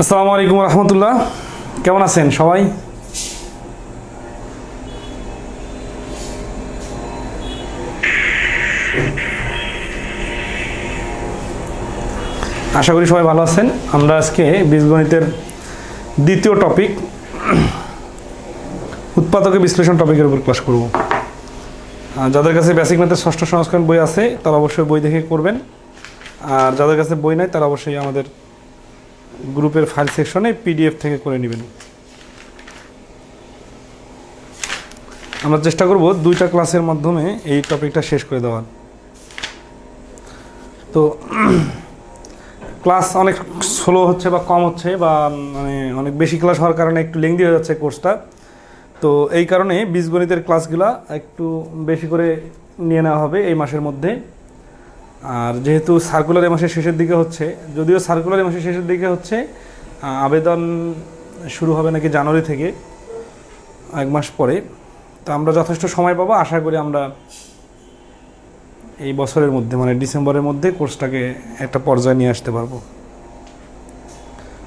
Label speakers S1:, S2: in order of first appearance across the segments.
S1: আসসালামু আলাইকুম রহমতুল্লাহ। কেমন আছেন সবাই? আশা করি সবাই ভালো আছেন। আমরা আজকে বীজগণিতের দ্বিতীয় টপিক উৎপাদকের বিশ্লেষণ টপিকের উপর ক্লাস করব। যাদের কাছে বেসিক ম্যাথের ষষ্ঠ সংস্করণ বই আছে তারা অবশ্যই বই দেখে করবেন, আর যাদের কাছে বই নাই তারা অবশ্যই আমাদের গ্রুপের ফাইল সেকশনে পিডিএফ থেকে করে নেবেন। আমরা চেষ্টা করব দুইটা ক্লাসের মাধ্যমে এই টপিকটা শেষ করে দেওয়ার। তো ক্লাস অনেক স্লো হচ্ছে বা কম হচ্ছে, বা মানে অনেক বেশি ক্লাস হওয়ার কারণে একটু লেংদি হয়ে যাচ্ছে কোর্সটা। তো এই কারণে বীজগণিতের ক্লাসগুলো একটু বেশি করে নিয়ে নেওয়া হবে এই মাসের মধ্যে। আর যেহেতু সার্কুলার এই মাসের শেষের দিকে হচ্ছে, যদিও সার্কুলার এই মাসের শেষের দিকে হচ্ছে, আবেদন শুরু হবে নাকি জানুয়ারি থেকে, এক মাস পরে। তো আমরা যথেষ্ট সময় পাবো, আশা করি আমরা এই বছরের মধ্যে মানে ডিসেম্বরের মধ্যে কোর্সটাকে একটা পর্যায়ে নিয়ে আসতে পারবো।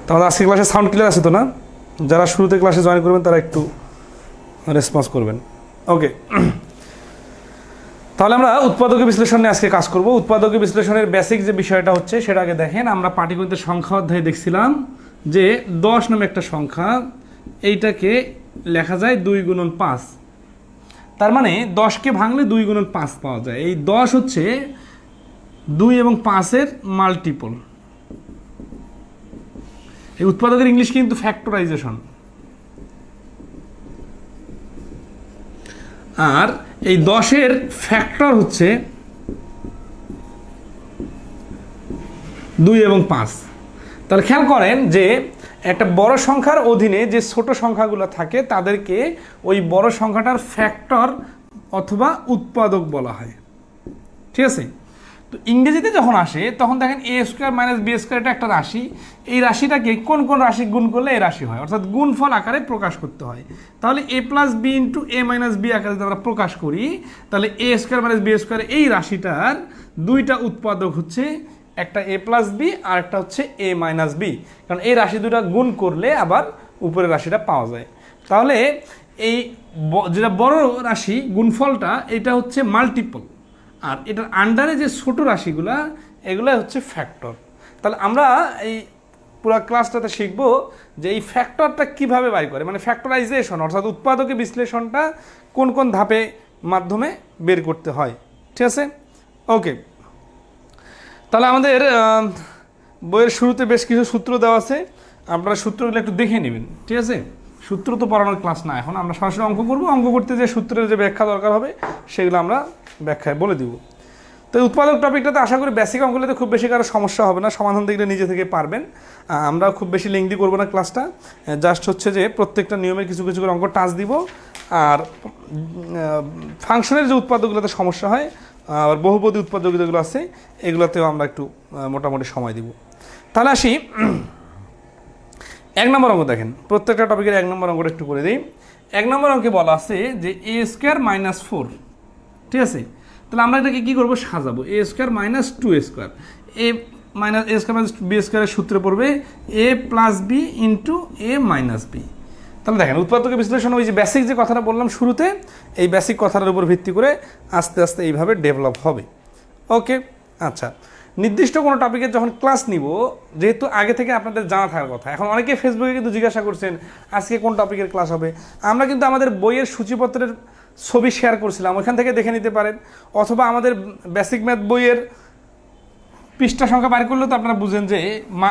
S1: তাহলে আজকে ক্লাসে সাউন্ড ক্লিয়ার আছে তো না? যারা শুরুতে ক্লাসে জয়েন করবেন তারা একটু রেসপন্স করবেন। ওকে, তাহলে আমরা উৎপাদকের বিশ্লেষণ নিয়ে আজকে কাজ করব। উৎপাদকের বিশ্লেষণের বেসিক যে বিষয়টা হচ্ছে সেটা আগে দেখেন। আমরা পাটিগণিতের সংখ্যা অধ্যায়ে দেখছিলাম যে 10 নামে একটা সংখ্যা, এইটাকে লেখা যায় 2 গুণন 5। তার মানে 10কে ভাঙলে 2 গুণন 5 পাওয়া যায়। এই 10 হচ্ছে 2 এবং 5-এর মাল্টিপল। এই উৎপাদকের ইংলিশ কিন্তু ফ্যাক্টরাইজেশন। আর এই 10-এর ফ্যাক্টর হচ্ছে 2 এবং 5। তাহলে খেয়াল করেন যে একটা বড় সংখ্যার অধীনে যে ছোট সংখ্যাগুলো থাকে তাদেরকে ওই বড় সংখ্যাটার ফ্যাক্টর অথবা উৎপাদক বলা হয়। ঠিক আছে? তো ইংরেজিতে যখন আসে তখন দেখেন a square minus B square, এটা একটা রাশি। এই রাশিটাকে কোন কোন রাশি গুণ করলে এই রাশি হয়, অর্থাৎ গুণফল আকারে প্রকাশ করতে হয়। তাহলে a plus B into A minus B আকারে যদি আমরা প্রকাশ করি, তাহলে a square minus B square এই রাশিটার দুইটা উৎপাদক হচ্ছে, একটা a প্লাস বি আর একটা হচ্ছে a মাইনাস বি। কারণ এই রাশি দুটা গুণ করলে আবার উপরের রাশিটা পাওয়া যায়। তাহলে এই যেটা বড় রাশি গুণফলটা এটা হচ্ছে মাল্টিপল, আর এটার আন্ডারে যে ছোট রাশিগুলা এগুলো হচ্ছে ফ্যাক্টর। তাহলে আমরা এই পুরো ক্লাসটাতে শিখব যে এই ফ্যাক্টরটা কিভাবে বাই করে, মানে ফ্যাক্টরাইজেশন অর্থাৎ উৎপাদকের বিশ্লেষণটা কোন কোন ধাপে মাধ্যমে বের করতে হয়। ঠিক আছে? ওকে, তাহলে আমাদের বইয়ের শুরুতে বেশ কিছু সূত্র দেওয়া আছে, আপনারা সূত্রগুলো একটু দেখে নেবেন। ঠিক আছে? সূত্র তো পড়ানোর ক্লাস না, এখন আমরা সরাসরি অঙ্ক করব। অঙ্ক করতে যে সূত্রের যে ব্যাখ্যা দরকার হবে সেগুলো আমরা ব্যাখ্যায় বলে দিব। তো উৎপাদক টপিকটাতে আশা করি বেসিক অঙ্কগুলোতে খুব বেশি কারো সমস্যা হবে না, সমাধান দেখলে নিজে থেকে পারবেন। আমরা খুব বেশি লেংদি করবো না ক্লাসটা, জাস্ট হচ্ছে যে প্রত্যেকটা নিয়মের কিছু কিছু করে অঙ্ক টাচ দিব। আর ফাংশনের যে উৎপাদকগুলোতে সমস্যা হয়, আর বহুপদী উৎপাদক যেগুলো আছে এগুলোতেও আমরা একটু মোটামুটি সময় দিব। তাহলে আসি 1 নম্বর অঙ্ক। দেখেন প্রত্যেকটা টপিকের 1 নম্বর অঙ্কটা একটু করে দিই। 1 নম্বর অঙ্কে বলা আছে যে a স্কোয়ার মাইনাস 4। ঠিক আছে? তাহলে আমরা এটাকে কী করবো, সাজাবো। a square minus 2 square, a minus a square minus B স্কোয়ারের সূত্রে পড়বে a plus B into A minus B. তাহলে দেখেন উৎপাদকের বিশ্লেষণ ওই যে বেসিক যে কথাটা বললাম শুরুতে, এই বেসিক কথাটার উপর ভিত্তি করে আস্তে আস্তে এইভাবে ডেভেলপ হবে। ওকে, আচ্ছা, নির্দিষ্ট কোনো টপিকের যখন ক্লাস নিব, যেহেতু আগে থেকে আপনাদের জানা থাকার কথা, এখন অনেকে ফেসবুকে কিন্তু জিজ্ঞাসা করছেন আজকে কোন টপিকের ক্লাস হবে। আমরা কিন্তু আমাদের বইয়ের সূচিপত্রের ছবি শেয়ার করছিলাম, ওইখান থেকে দেখে নিতে পারেন, অথবা আমাদের বেসিক ম্যাথ বইয়ের পৃষ্ঠা সংখ্যা বার করলেও তো আপনারা বুঝেন যে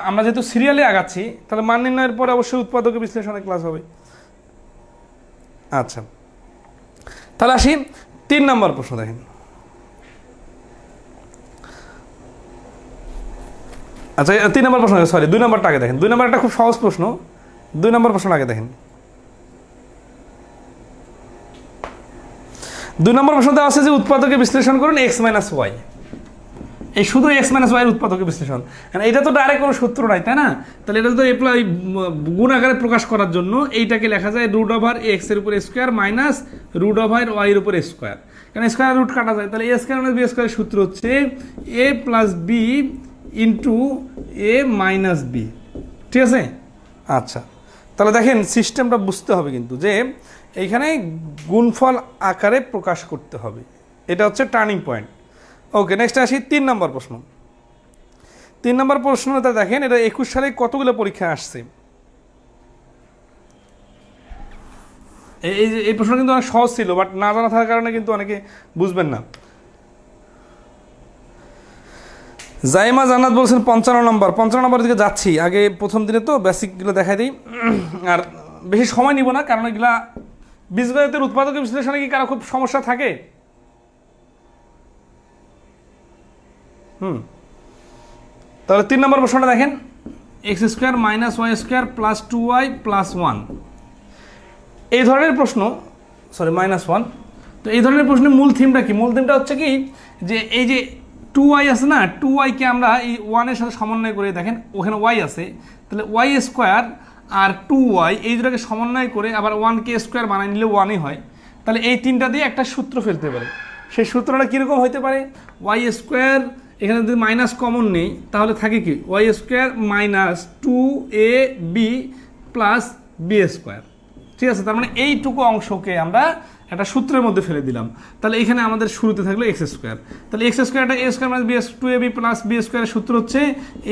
S1: আমরা যেহেতু সিরিয়ালে আগাচ্ছি, তাহলে মান নির্ণয়ের পরে অবশ্যই উৎপাদকের বিশ্লেষণের ক্লাস হবে। আচ্ছা, তাহলে আসি 3 নম্বর প্রশ্ন। দেখেন, আচ্ছা 3 নম্বর প্রশ্ন, সরি 2 নম্বরটা আগে দেখেন। 2 নম্বর একটা খুব সহজ প্রশ্ন, 2 নম্বর প্রশ্ন আগে দেখেন। 2 নম্বর প্রশ্ন দেওয়া আছে যে উৎপাদকের বিশ্লেষণ করুন এক্স মাইনাস ওয়াই। এই শুধু এক্স মাইনাস ওয়াই উৎপাদকের বিশ্লেষণ, এটা তো ডাইরেক্ট কোনো সূত্র নাই, তাই না? তাহলে এটা তো গুণ আকারে প্রকাশ করার জন্য এইটাকে লেখা যায় রুট ওভার এক্স এর উপর square minus root over Y এর উপর স্কোয়ার। কারণ স্কোয়ার রুট কাটা যায়, তাহলে এ স্কোয়ার মাইনাস বি স্কোয়ারের সূত্র হচ্ছে a plus B into A minus B. ঠিক আছে? আচ্ছা, তাহলে দেখেন সিস্টেমটা বুঝতে হবে কিন্তু যে এইখানে গুণফল আকারে প্রকাশ করতে হবে, এটা হচ্ছে টার্নিং পয়েন্ট। ওকে, নেক্সট আসি 3 নম্বর প্রশ্ন। 3 নম্বর প্রশ্নটা দেখেন, এটা 21 সালে কতগুলো পরীক্ষা আসছে। এই প্রশ্ন কিন্তু অনেক সহজ ছিল, বাট না জানা থাকার কারণে কিন্তু অনেকে বুঝবেন না। জাইমা জান্নাত বলছেন 55 নম্বর। 55 নম্বরের দিকে যাচ্ছি, আগে প্রথম দিনে তো বেসিকগুলো দেখাই দিই, আর বেশি সময় নিব না, কারণ এগুলা বীজগণিতের উৎপাদকের বিশ্লেষণে কি কারো খুব সমস্যা থাকে? তাহলে 3 নম্বর প্রশ্নটা দেখেন, x square minus Y square plus 2y plus 1, এই ধরনের প্রশ্ন, সরি -1। তো এই ধরনের প্রশ্নের মূল থিমটা কি? মূল থিমটা হচ্ছে কি, যে এই যে 2y আছে না, 2y-কে আমরা এই 1-এর সাথে সমন্বয় করে, দেখেন ওখানে y আছে, তাহলে y স্কোয়ার আর 2y এই দুটাকে সমন্বয় করে আবার 1-কে স্কোয়ার বানাই নিলে 1-ই হয়। তাহলে এই তিনটা দিয়ে একটা সূত্র ফেলতে পারে। সেই সূত্রটা কীরকম হতে পারে? y স্কোয়ার, এখানে যদি মাইনাস কমন নেই তাহলে থাকে কি, y square minus 2ab plus B square. ঠিক আছে, তার মানে এইটুকু অংশকে আমরা একটা সূত্রের মধ্যে ফেলে দিলাম। তাহলে এখানে আমাদের শুরুতে থাকলো এক্স স্কোয়ার, তাহলে এক্স স্কোয়ারটা a square minus b 2ab plus b স্কোয়ারের সূত্র হচ্ছে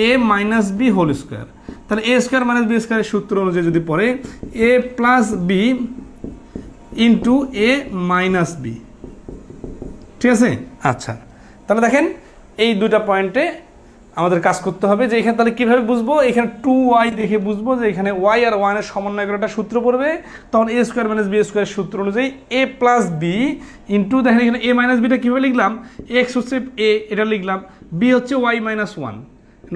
S1: a minus b whole square. তাহলে এ স্কোয়ার মাইনাস বি স্কোয়ারের সূত্র অনুযায়ী যদি পড়ে এ প্লাস বি ইন্টু এ মাইনাস বি। ঠিক আছে, আচ্ছা, তাহলে দেখেন এই দুটা পয়েন্টে আমাদের কাজ করতে হবে, যে এখানে তাহলে কীভাবে বুঝবো, এখানে 2y দেখে বুঝবো যে এখানে y আর 1-এর সমন্বয় করে একটা সূত্র পড়বে, তখন এ স্কোয়ার মাইনাস বি স্কোয়ারের সূত্র অনুযায়ী এ প্লাস বি ইন্টু, দেখেন এখানে এ মাইনাস বিটা কীভাবে লিখলাম, এক্স হচ্ছে এ, এটা লিখলাম, বি হচ্ছে ওয়াই মাইনাস 1।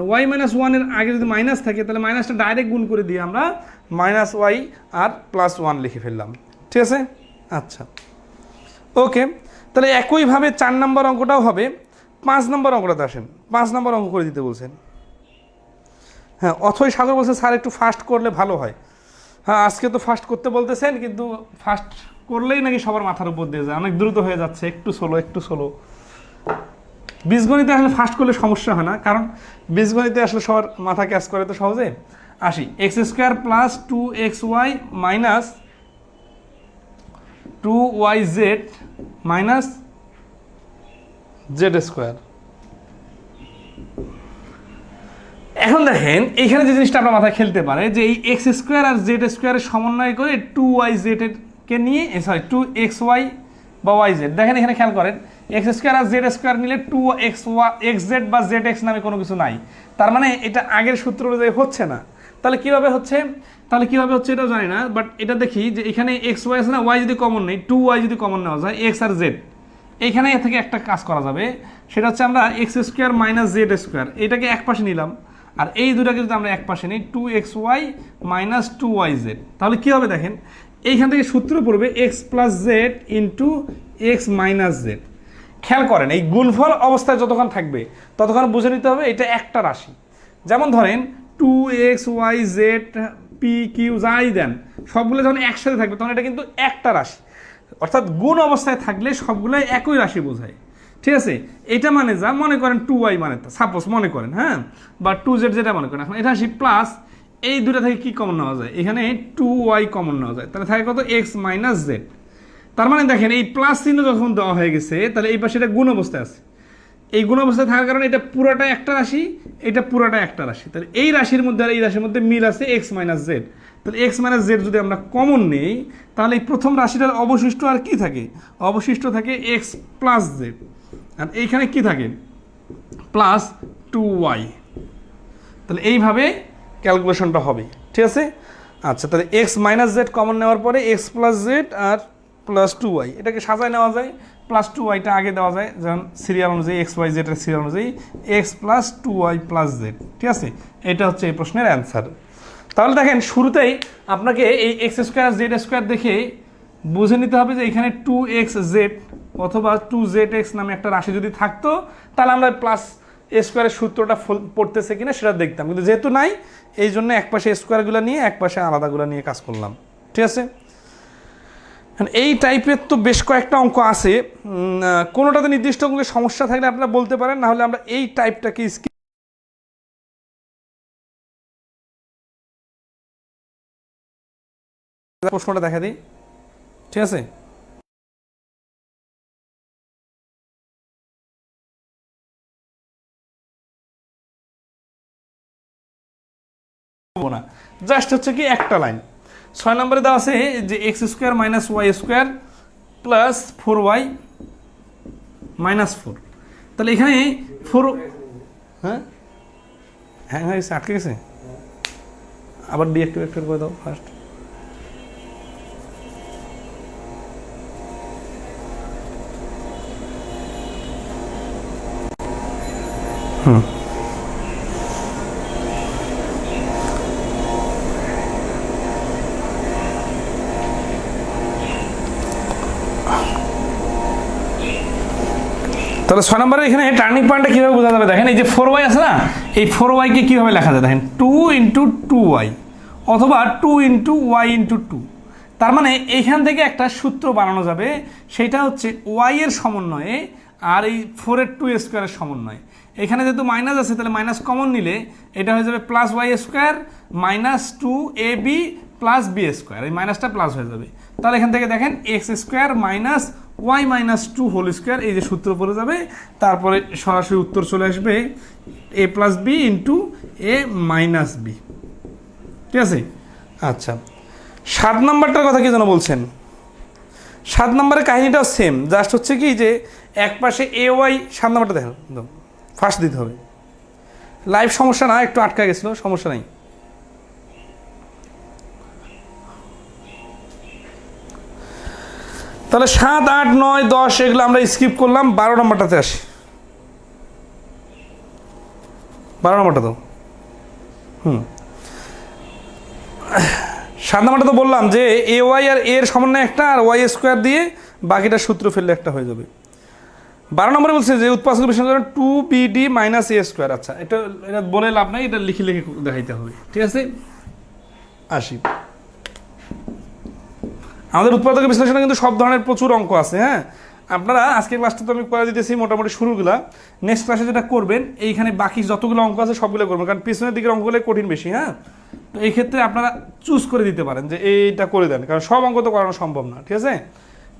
S1: ওয়াই মাইনাস 1-এর আগে যদি মাইনাস থাকে তাহলে মাইনাসটা ডাইরেক্ট গুণ করে দিয়ে আমরা মাইনাস ওয়াই আর প্লাস 1 লিখে ফেললাম। ঠিক আছে, আচ্ছা, ওকে। তাহলে একইভাবে 4 নম্বর অঙ্কটাও হবে। 5 নম্বর অঙ্কটাতে আসেন, 5 নম্বর অঙ্ক করে দিতে বলছেন। হ্যাঁ, অথই সাগর বলছে স্যার একটু ফাস্ট করলে ভালো হয়। হ্যাঁ, আজকে তো ফাস্ট করতে বলতেছেন, কিন্তু ফাস্ট করলেই নাকি সবার মাথার উপর দিয়ে যায়, অনেক দ্রুত হয়ে যাচ্ছে, একটু স্লো। বীজগণিতে আসলে ফাস্ট করলে সমস্যা হয় না, কারণ বীজগণিতে আসলে সবার মাথা ক্যাচ করে তো সহজে। আসি, x square plus 2xy minus 2yz minus Z square. এখন দেখেন এইখানে যে জিনিসটা আপনার মাথায় খেলতে পারে, যে এই এক্স স্কোয়ার আর জেড স্কোয়ারের সমন্বয় করে 2yz-কে নিয়ে, সরি 2xy বা yz, দেখেন এখানে খেয়াল করেন, এক্স স্কোয়ার আর জেড স্কোয়ার নিলে 2xz বা zx নামে কোনো কিছু নাই, তার মানে এটা আগের সূত্র অনুযায়ী হচ্ছে না। তাহলে কীভাবে হচ্ছে, এটাও জানি না, বাট এটা দেখি যে এখানে xy আছে না, y যদি কমন নেই, 2y যদি কমন নেওয়া যায়, x আর z, এইখানে এ থেকে একটা কাজ করা যাবে, সেটা হচ্ছে আমরা x square minus Z square এটাকে এক পাশে নিলাম, আর এই দুটাকে যদি আমরা এক পাশে নিই 2xy মাইনাস 2yz, তাহলে কী হবে দেখেন, এইখান থেকে সূত্র পড়বে x plus Z into x minus Z. খেয়াল করেন, এই গুণফল অবস্থায় যতক্ষণ থাকবে ততক্ষণ বুঝে নিতে হবে এটা একটা রাশি। যেমন ধরেন 2xyz পি কিউ যাই দেন, সবগুলো যখন একসাথে থাকবে তখন এটা কিন্তু একটা রাশি, অর্থাৎ গুণ অবস্থায় থাকলে সবগুলোই একই রাশি বোঝায়। ঠিক আছে, এটা মানে যা মনে করেন 2y মানে সাপোজ মনে করেন, হ্যাঁ, বা 2z যেটা মনে করেন, এখন এটা আসি প্লাস এই দুটা থেকে কি কমন নেওয়া যায়, এখানে 2y কমন নেওয়া যায়, তাহলে থাকে কত এক্স মাইনাস জেড। তার মানে দেখেন এই প্লাস চিহ্ন যখন দেওয়া হয়ে গেছে তাহলে এই পাশে এটা গুণ অবস্থায় আছে, এই গুণ অবস্থায় থাকার কারণে এটা পুরোটা একটা রাশি, এটা পুরোটা একটা রাশি, তাহলে এই রাশির মধ্যে আর এই রাশির মধ্যে মিল আছে এক্স মাইনাস জেড। তাহলে এক্স মাইনাস জেড যদি আমরা কমন নেই তাহলে এই প্রথম রাশিটার অবশিষ্ট আর কি থাকে, অবশিষ্ট থাকে এক্স প্লাস জেড, আর এইখানে কি থাকে প্লাস 2y। তাহলে এইভাবে ক্যালকুলেশনটা হবে। ঠিক আছে, আচ্ছা, তাহলে এক্স মাইনাস জেড কমন নেওয়ার পরে এক্স প্লাস জেড আর প্লাস 2y, এটাকে সাজায় নেওয়া যায়, প্লাস 2yটা আগে দেওয়া যায়, যেমন সিরিয়াল অনুযায়ী এক্স ওয়াই জেডের সিরিয়াল অনুযায়ী x plus 2y plus Z. ঠিক আছে, এটা হচ্ছে এই প্রশ্নের অ্যান্সার। তাহলে দেখেন শুরুতেই আপনাকে এই এক্স স্কোয়ার জেড স্কোয়ার দেখে বুঝে নিতে হবে যে এখানে 2xz অথবা 2zx নামে একটা রাশি যদি থাকতো তাহলে আমরা প্লাস স্কোয়ারের সূত্রটা পড়তেছে কিনা সেটা দেখতাম, কিন্তু যেহেতু নাই এই জন্য এক পাশে স্কোয়ারগুলো নিয়ে এক পাশে আলাদাগুলো নিয়ে কাজ করলাম। ঠিক আছে, এই টাইপের তো বেশ কয়েকটা অঙ্ক আছে, কোনোটাতে নির্দিষ্ট অঙ্কের সমস্যা থাকলে আপনারা বলতে পারেন, নাহলে আমরা এই টাইপটাকে প্রশ্নটা দেখা দিই, ঠিক আছে? না, জাস্ট হচ্ছে কি একটা লাইন। 6 নম্বরে দেওয়া আছে যে X square minus Y square plus 4y minus 4। তাহলে এখানে 4, হ্যাঁ হ্যাঁ হয়ে গেছে, আটকে গেছে, আবার ডিঅ্যাক্টিভেট করে দাও ফার্স্ট। তাহলে 6 নম্বরে এখানে টার্নিং পয়েন্টটা কীভাবে বোঝা যাবে দেখেন, এই যে 4y আছে না, এই 4yকে কীভাবে লেখা যায় দেখেন, 2 × 2y অথবা 2 × y × 2। তার মানে এইখান থেকে একটা সূত্র বানানো যাবে, সেটা হচ্ছে y এর সমন্বয়ে আর এই 4 এর 2 স্কোয়ারের সমন্বয়ে। এখানে যেহেতু মাইনাস আছে তাহলে মাইনাস কমন নিলে এটা হয়ে যাবে plus Y square minus 2ab plus B square, এই মাইনাসটা প্লাস হয়ে যাবে। তাহলে এখান থেকে দেখেন x square minus Y minus 2 whole square, এই যে সূত্র পড়ে যাবে, তারপরে সরাসরি উত্তর চলে আসবে এ প্লাস বি ইন্টু এ মাইনাস বি, ঠিক আছে? আচ্ছা, 7 নম্বরটার কথা কি যেন বলছেন? 7 নম্বরের কাহিনীটাও সেম, জাস্ট হচ্ছে কি যে এক পাশে এ ওয়াই, 7 নম্বরটা দেখেন ফার্স্ট দিতে হবে, লাইভ সমস্যা না, একটু আটকা গেছিলো, সমস্যা নাই। তাহলে 7, 8, 9, 10 এগুলো আমরা স্কিপ করলাম, 12 নম্বরটাতে আসি। 12 নম্বরটা তো 7 নম্বরটা তো বললাম যে এ ওয়াই আর এর সমন্বয় একটা, আর ওয়াই স্কোয়ার দিয়ে বাকিটা সূত্র ফেললে একটা হয়ে যাবে। 12 নম্বরে বলছে যে উৎপাদক বিশ্লেষণ করেন 2bd মাইনাস এ স্কোয়ার। আচ্ছা, এটা বলে লাভ নাই, এটা লিখে লিখে দেখাইতে হবে, ঠিক আছে? আসি, আমাদের উৎপাদকের বিশ্লেষণে কিন্তু সব ধরনের প্রচুর অঙ্ক আছে। হ্যাঁ, আপনারা আজকের ক্লাসটা তো আমি করে দিতেছি মোটামুটি শুরুগুলা, নেক্সট ক্লাসে যেটা করবেন এইখানে বাকি যতগুলো অঙ্ক আছে সবগুলো করবেন, কারণ পিছনের দিকের অঙ্কগুলো কঠিন বেশি। হ্যাঁ, তো এই ক্ষেত্রে আপনারা চুজ করে দিতে পারেন যে এইটা করে দেন, কারণ সব অঙ্ক তো করানো সম্ভব না, ঠিক আছে?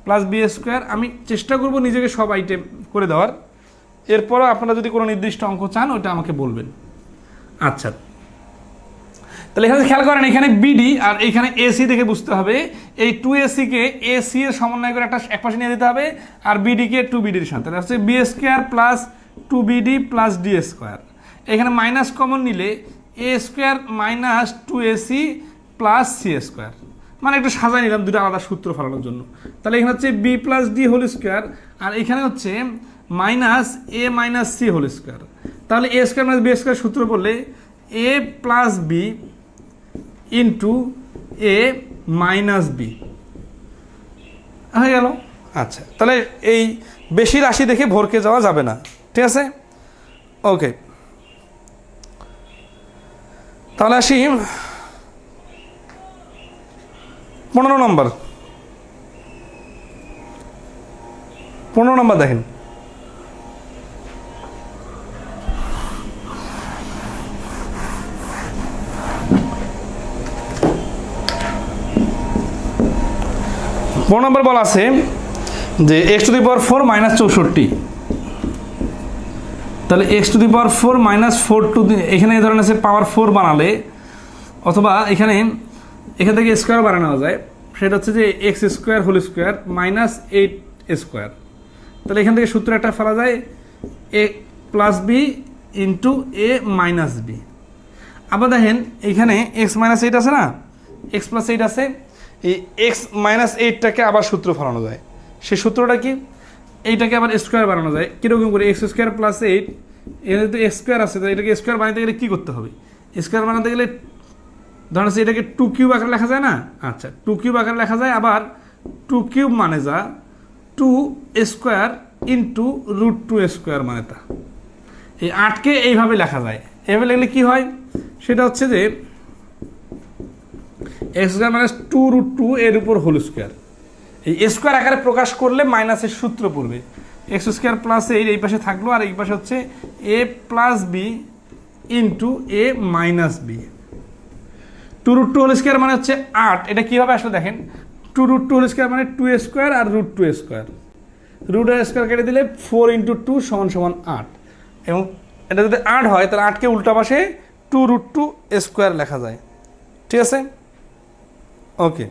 S1: প্লাস বি স্কোয়ার আমি চেষ্টা করব নিজেকে সব আইটেম করে দেওয়ার, এরপরও আপনারা যদি কোনো নির্দিষ্ট অঙ্ক চান ওইটা আমাকে বলবেন। আচ্ছা, তাহলে এখানে খেয়াল করেন, এখানে বিডি আর এখানে এসি দেখে বুঝতে হবে এই 2ac-কে এসি এর সমন্বয় করে একটা এক পাশে নিয়ে দিতে হবে, আর বিডিকে 2bd-র সাথে, তাহলে হচ্ছে b square plus 2bd plus d square. এখানে মাইনাস কমন নিলে a square minus 2ac plus c square, মানে একটু সাজাই নিলাম দুটো আলাদা সূত্র ফেলানোর জন্য। তাহলে এখানে হচ্ছে b plus d whole square, আর এখানে হচ্ছে minus a minus c whole square. তাহলে a square minus B square সূত্র পড়লে a plus B into A minus b হয়ে গেল। আচ্ছা, তাহলে এই বেশি রাশি দেখে ভরকে যাওয়া যাবে না, ঠিক আছে? ওকে, তাহলে আসি 15 নম্বর। 15 নম্বর দেখেন, নম্বর বলা আছে যে x⁴ মাইনাস 64। তাহলে x⁴ মাইনাস 4 টু, এখানে এই ধরনের আছে পাওয়ার 4 বানালে, অথবা এখানে এখান থেকে স্কোয়ার বানানো যায়, সেটা হচ্ছে যে X square whole square minus 8 square. তাহলে এখান থেকে সূত্র একটা ফেলা যায় A plus B into A minus B. আবার দেখেন এখানে এক্স মাইনাস 8 আছে না, এক্স প্লাস 8 আছে, এই এক্স মাইনাস 8টাকে আবার সূত্র ফেলানো যায়। সেই সূত্রটা কি, এইটাকে আবার স্কোয়ার বানানো যায়। কীরকম করে, এক্স স্কোয়ার প্লাস 8, এখানে তো এক্স স্কোয়ার আছে, তো এটাকে স্কোয়ার বানাতে গেলে কী করতে হবে? স্কোয়ার বানাতে গেলে ধরেন এটাকে 2 কিউব আকারে লেখা যায় না? আচ্ছা, 2 কিউব আকারে লেখা যায়, আবার 2 কিউব মানে যা 2 স্কোয়ার ইন্টু √2 স্কোয়ার মানে তা। এই 8কে এইভাবে লেখা যায়। এইভাবে লিখলে কী হয়, সেটা হচ্ছে যে এক্স স্কোয়ার মাইনাস 2√2 এর উপর হোল স্কোয়ার। এই স্কোয়ার আকারে প্রকাশ করলে মাইনাসের সূত্র পড়বে এক্স স্কোয়ার প্লাস 8 এই পাশে থাকলো, আর এই পাশে হচ্ছে a plus B into A minus b. 2 two root two whole square মানে হচ্ছে 8, এটা কীভাবে আসলে দেখেন, two root two whole square মানে 2 স্কোয়ার আর রুট 2 স্কোয়ার, রুট আর স্কোয়ার কেটে দিলে 4 × 2 = 8, এবং এটা যদি 8 হয় তাহলে 8কে উল্টা পাশে 2 রুট 2 স্কোয়ার লেখা যায়। ঠিক আছে, ওকে।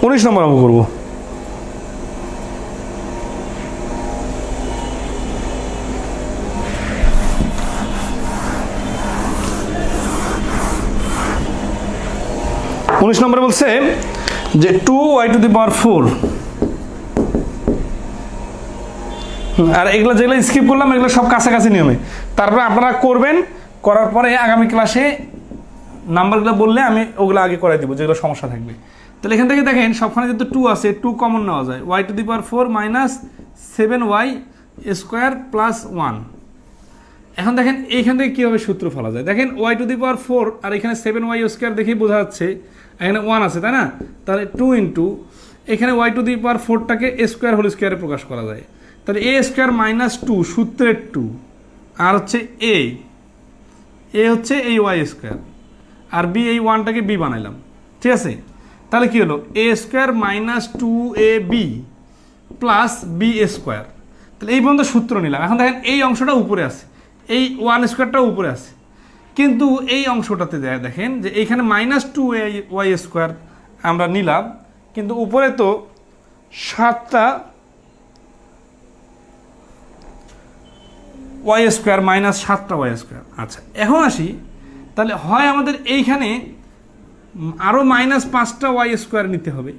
S1: উনিশ নম্বর অঙ্ক করবো। উনিশ নম্বরে বলছে যে 2y⁴, আর এগুলো যেগুলো স্কিপ করলাম এগুলো সব কাছাকাছি নিয়মে, তারপরে আপনারা করবেন, করার পরে আগামী ক্লাসে নাম্বারগুলো বললে আমি ওগুলো আগে করাই দিব যেগুলো সমস্যা থাকবে। তাহলে এখান থেকে দেখেন সবখানে যেহেতু 2 আছে, 2 কমন নেওয়া যায়, y⁴ - 7y² + 1। এখন দেখেন এইখান থেকে কীভাবে সূত্র ফেলা যায়, দেখেন y⁴ আর এখানে 7y² দেখেই বোঝা যাচ্ছে এখানে 1 আছে, তাই না? তাহলে 2 এখানে y⁴টাকে স্কোয়ার হোল স্কোয়ারে প্রকাশ করা যায়, তাহলে a² - 2 সূত্রের 2, আর হচ্ছে এ হচ্ছে এই y² আর বি, এই 1টাকে বি বানাইলাম। ঠিক আছে, তাহলে কি হলো, a² - 2ab + b²। তাহলে এই পর্যন্ত সূত্র নিলাম। এখন দেখেন এই অংশটা উপরে আছে, এই 1² উপরে আছে, কিন্তু এই অংশটাতে দেখেন যে এইখানে -2ay² আমরা নিলাম, কিন্তু উপরে তো 7টা y² -7টা y²। আচ্ছা, এখন আসি, তাহলে হয় আমাদের এইখানে আরও -5টা y² নিতে হবে,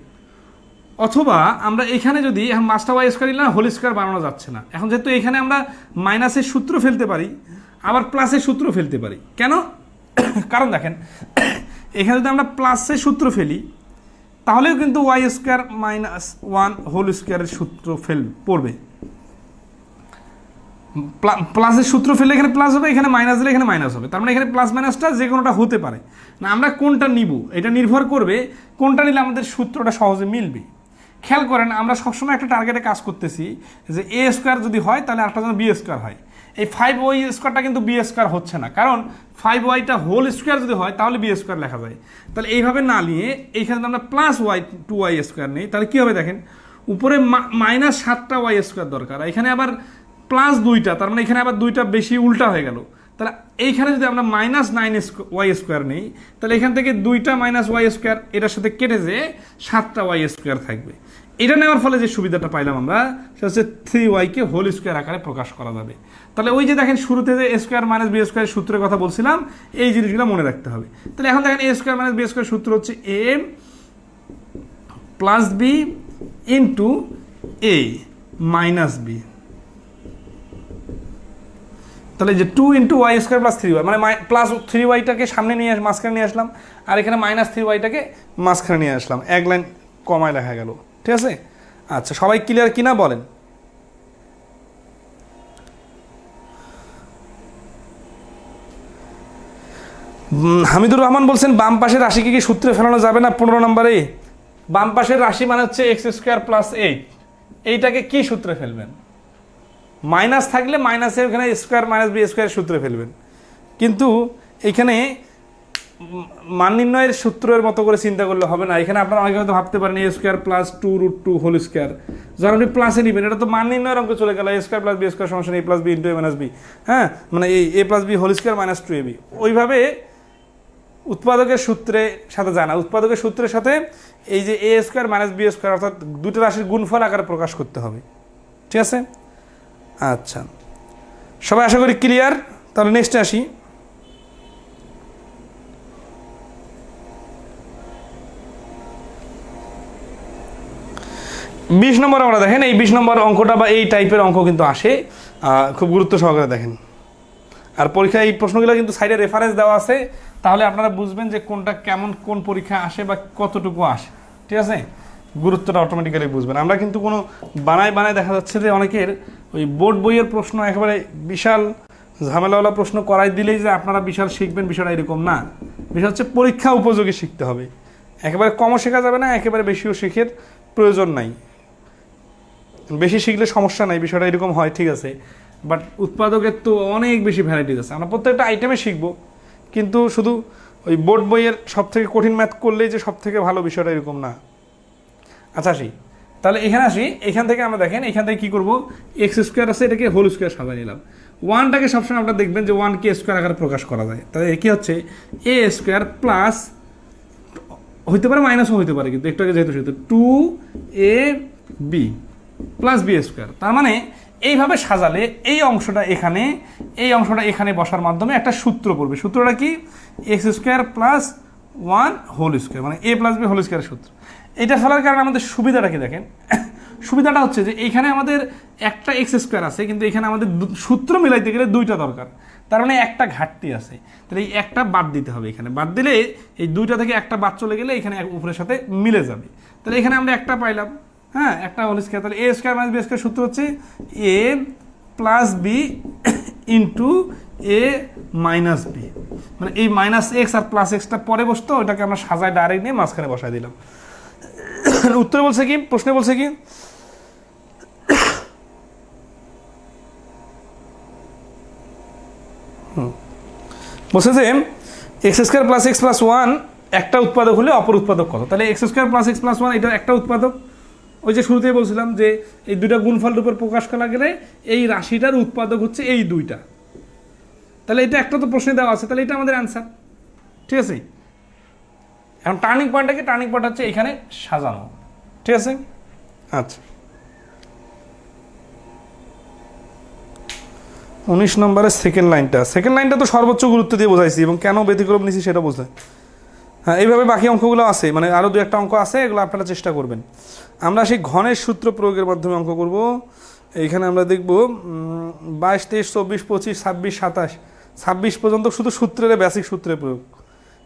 S1: অথবা আমরা এখানে যদি এখন 5টা y² নিলে হোল স্কোয়ার বানানো যাচ্ছে না। এখন যেহেতু এখানে আমরা মাইনাসের সূত্র ফেলতে পারি, আবার প্লাসের সূত্র ফেলতে পারি, কেন? কারণ দেখেন এখানে যদি আমরা প্লাসের সূত্র ফেলি তাহলেও কিন্তু y² - 1 হোল স্কোয়ারের সূত্র পড়বে। প্লাসের সূত্র ফেললে এখানে প্লাস হবে, এখানে মাইনাস দিলে এখানে মাইনাস হবে, তার মানে এখানে প্লাস মাইনাসটা যে কোনোটা হতে পারে না। আমরা কোনটা নিব এটা নির্ভর করবে কোনটা নিলে আমাদের সূত্রটা সহজে মিলবে। খেয়াল করেন আমরা সবসময় একটা টার্গেটে কাজ করতেছি যে a² যদি হয় তাহলে একটা যেন b² হয়। এই 5y² কিন্তু b² হচ্ছে না, কারণ 5yটা হোল স্কোয়ার যদি হয় তাহলে b² লেখা যায়। তাহলে এইভাবে না নিয়ে এইখানে আমরা +2y² নেই, তাহলে কী হবে দেখেন, উপরে -7টা y² দরকার, এখানে আবার +2টা, তার মানে এখানে আবার 2টা বেশি উল্টা হয়ে গেল। তাহলে এইখানে যদি আমরা -9y² নেই তাহলে এখান থেকে 2টা -y² এটার সাথে কেটে যেয়ে 7টা y² থাকবে। এটা নেওয়ার ফলে যে সুবিধাটা পাইলাম আমরা সেটা হচ্ছে 3y-কে হোল স্কোয়ার আকারে প্রকাশ করা যাবে। তাহলে ওই যে দেখেন শুরুতে যে a² - b² সূত্রের কথা বলছিলাম, এই জিনিসগুলো মনে রাখতে হবে। তাহলে এখন দেখেন a² - b² সূত্র হচ্ছে a + b * a - b। তাহলে যে 2 × y² + 3y, মানে +3y-টাকে সামনে নিয়ে মাঝখানে নিয়ে আসলাম, আর এখানে -3y-টাকে মাঝখানে নিয়ে আসলাম, এক লাইন কমায় লেখা গেল। ঠিক আছে, আচ্ছা সবাই ক্লিয়ার কিনা বলেন? হামিদুর রহমান বলছেন বাম পাশের রাশিকে কি সূত্রে ফেলানো যাবে না 15 নম্বরে? বাম পাশের রাশি মানে হচ্ছে x² + 8, এইটাকে কি সূত্রে ফেলবেন? মাইনাস থাকলে মাইনাসের ওখানে স্কোয়ার - b² সূত্রে ফেলবেন, কিন্তু এখানে মান নির্ণয়ের সূত্রের মতো করে চিন্তা করলে হবে না। এখানে আপনারা অনেকে হয়তো ভাবতে পারেন a² + 2 √ 2 হোল স্কোয়ার, যখন আপনি প্লাসে নেবেন এটা তো মান নির্ণয়ের অঙ্ক চলে গেল, a² + b² = a + b × a - b, হ্যাঁ, মানে এই a + b whole square - 2ab। ওইভাবে উৎপাদকের সূত্রে সাথে যায় না, উৎপাদকের সূত্রের সাথে এই যে a² - b² অর্থাৎ দুটো রাশির গুণফল আকারে প্রকাশ করতে হবে। ঠিক আছে, আচ্ছা সবাই আশা করি ক্লিয়ার। তাহলে নেক্সটে আসি। 20 নম্বর আমরা দেখেন, এই 20 নম্বর অঙ্কটা বা এই টাইপের অঙ্ক কিন্তু আসে, খুব গুরুত্ব সহকারে দেখেন। আর পরীক্ষায় এই প্রশ্নগুলো কিন্তু সাইডে রেফারেন্স দেওয়া আছে, তাহলে আপনারা বুঝবেন যে কোনটা কেমন কোন পরীক্ষা আসে বা কতটুকু আসে। ঠিক আছে, গুরুত্বটা অটোমেটিক্যালি বুঝবেন। আমরা কিন্তু কোনো বানায় দেখা যাচ্ছে যে অনেকের ওই বোর্ড বইয়ের প্রশ্ন একেবারে বিশাল ঝামেলাওয়ালা প্রশ্ন করাই দিলেই যে আপনারা বিশাল শিখবেন, বিষয়টা এরকম না। বিষয় হচ্ছে পরীক্ষা উপযোগী শিখতে হবে। একেবারে কমও শেখা যাবে না, একেবারে বেশিও শেখার প্রয়োজন নাই। বেশি শিখলে সমস্যা নাই, বিষয়টা এরকম হয়, ঠিক আছে। বাট উৎপাদকের তো অনেক বেশি ভ্যারাইটিস আছে, আমরা প্রত্যেকটা আইটেমে শিখবো, কিন্তু শুধু ওই বোর্ড বইয়ের সব থেকে কঠিন ম্যাথ করলেই যে সব থেকে ভালো, বিষয়টা এরকম না। আচ্ছা আসি তাহলে এখানে আসি, এখান থেকে আমরা দেখেন এখান থেকে কী করবো, এক্স স্কোয়ার আছে, এটাকে হোল স্কোয়ার সাজাই নিলাম। ওয়ানটাকে সবসময় আপনারা দেখবেন যে ওয়ানকে স্কোয়ার আকারে প্রকাশ করা যায়, তাহলে কি হচ্ছে এ স্কোয়ার প্লাস, হইতে পারে মাইনাসও হইতে পারে, কিন্তু একটু আগে যেহেতু সেহেতু 2ab প্লাস বি স্কোয়ার। তার মানে এইভাবে সাজালে এই অংশটা এখানে, এই অংশটা এখানে বসার মাধ্যমে একটা সূত্র পড়বে। সূত্রটা কি, X square plus 1 whole square, মানে এ প্লাস বি হোল স্কোয়ারের সূত্র। এটা ফেলার কারণে আমাদের সুবিধাটা কি দেখেন, সুবিধাটা হচ্ছে যে এইখানে আমাদের একটা এক্স স্কোয়ার আছে, কিন্তু এখানে আমাদের সূত্র মিলাইতে গেলে দুইটা দরকার, তার মানে একটা ঘাটতি আছে। তাহলে এই একটা বাদ দিতে হবে, এখানে বাদ দিলে এই দুইটা থেকে একটা বাদ চলে গেলে এখানে উপরের সাথে মিলে যাবে। তাহলে এখানে আমরা একটা পাইলাম, হ্যাঁ, একটা হোল স্কোয়ার। তাহলে a square minus B square সূত্র হচ্ছে a plus B into A minus B, মানে এই মাইনাস এক্স আর প্লাস এক্সটা পরে বসতো, ওটাকে আমরা সাজায় ডাইরেক্ট নিয়ে মাঝখানে বসাই দিলাম। উত্তরে বলছে কি, প্রশ্নে বলছে কি, বলছে যে X square plus x plus 1 একটা উৎপাদক হলে অপর উৎপাদক কত। তাহলে x square plus x plus 1 এটা একটা উৎপাদক। ওই যে শুরুতেই বলছিলাম যে এই দুইটা গুণফল রূপের প্রকাশ করা গেলে এই রাশিটার উৎপাদক হচ্ছে এই দুইটা। তাহলে এটা একটা তো প্রশ্নে দেওয়া আছে, তাহলে এটা আমাদের অ্যান্সার, ঠিক আছে। এখন টার্নিং পয়েন্টটা কি, টার্নিং পয়েন্ট হচ্ছে এখানে সাজানো, ঠিক আছে। আচ্ছা 19 নম্বরের সেকেন্ড লাইনটা তো সর্বোচ্চ গুরুত্ব দিয়ে বোঝাইছি, এবং কেন ব্যতিক্রম নিছি সেটা বোঝায়। হ্যাঁ, এইভাবে বাকি অঙ্কগুলো আছে, মানে আরও দু একটা অঙ্ক আছে, এগুলো আপনারা চেষ্টা করবেন। আমরা সেই ঘনের সূত্র প্রয়োগের মাধ্যমে অঙ্ক করব। এইখানে আমরা দেখব 22, 23, 24, 25, 26, 27, 26 পর্যন্ত শুধু সূত্রের বেসিক সূত্রের প্রয়োগ।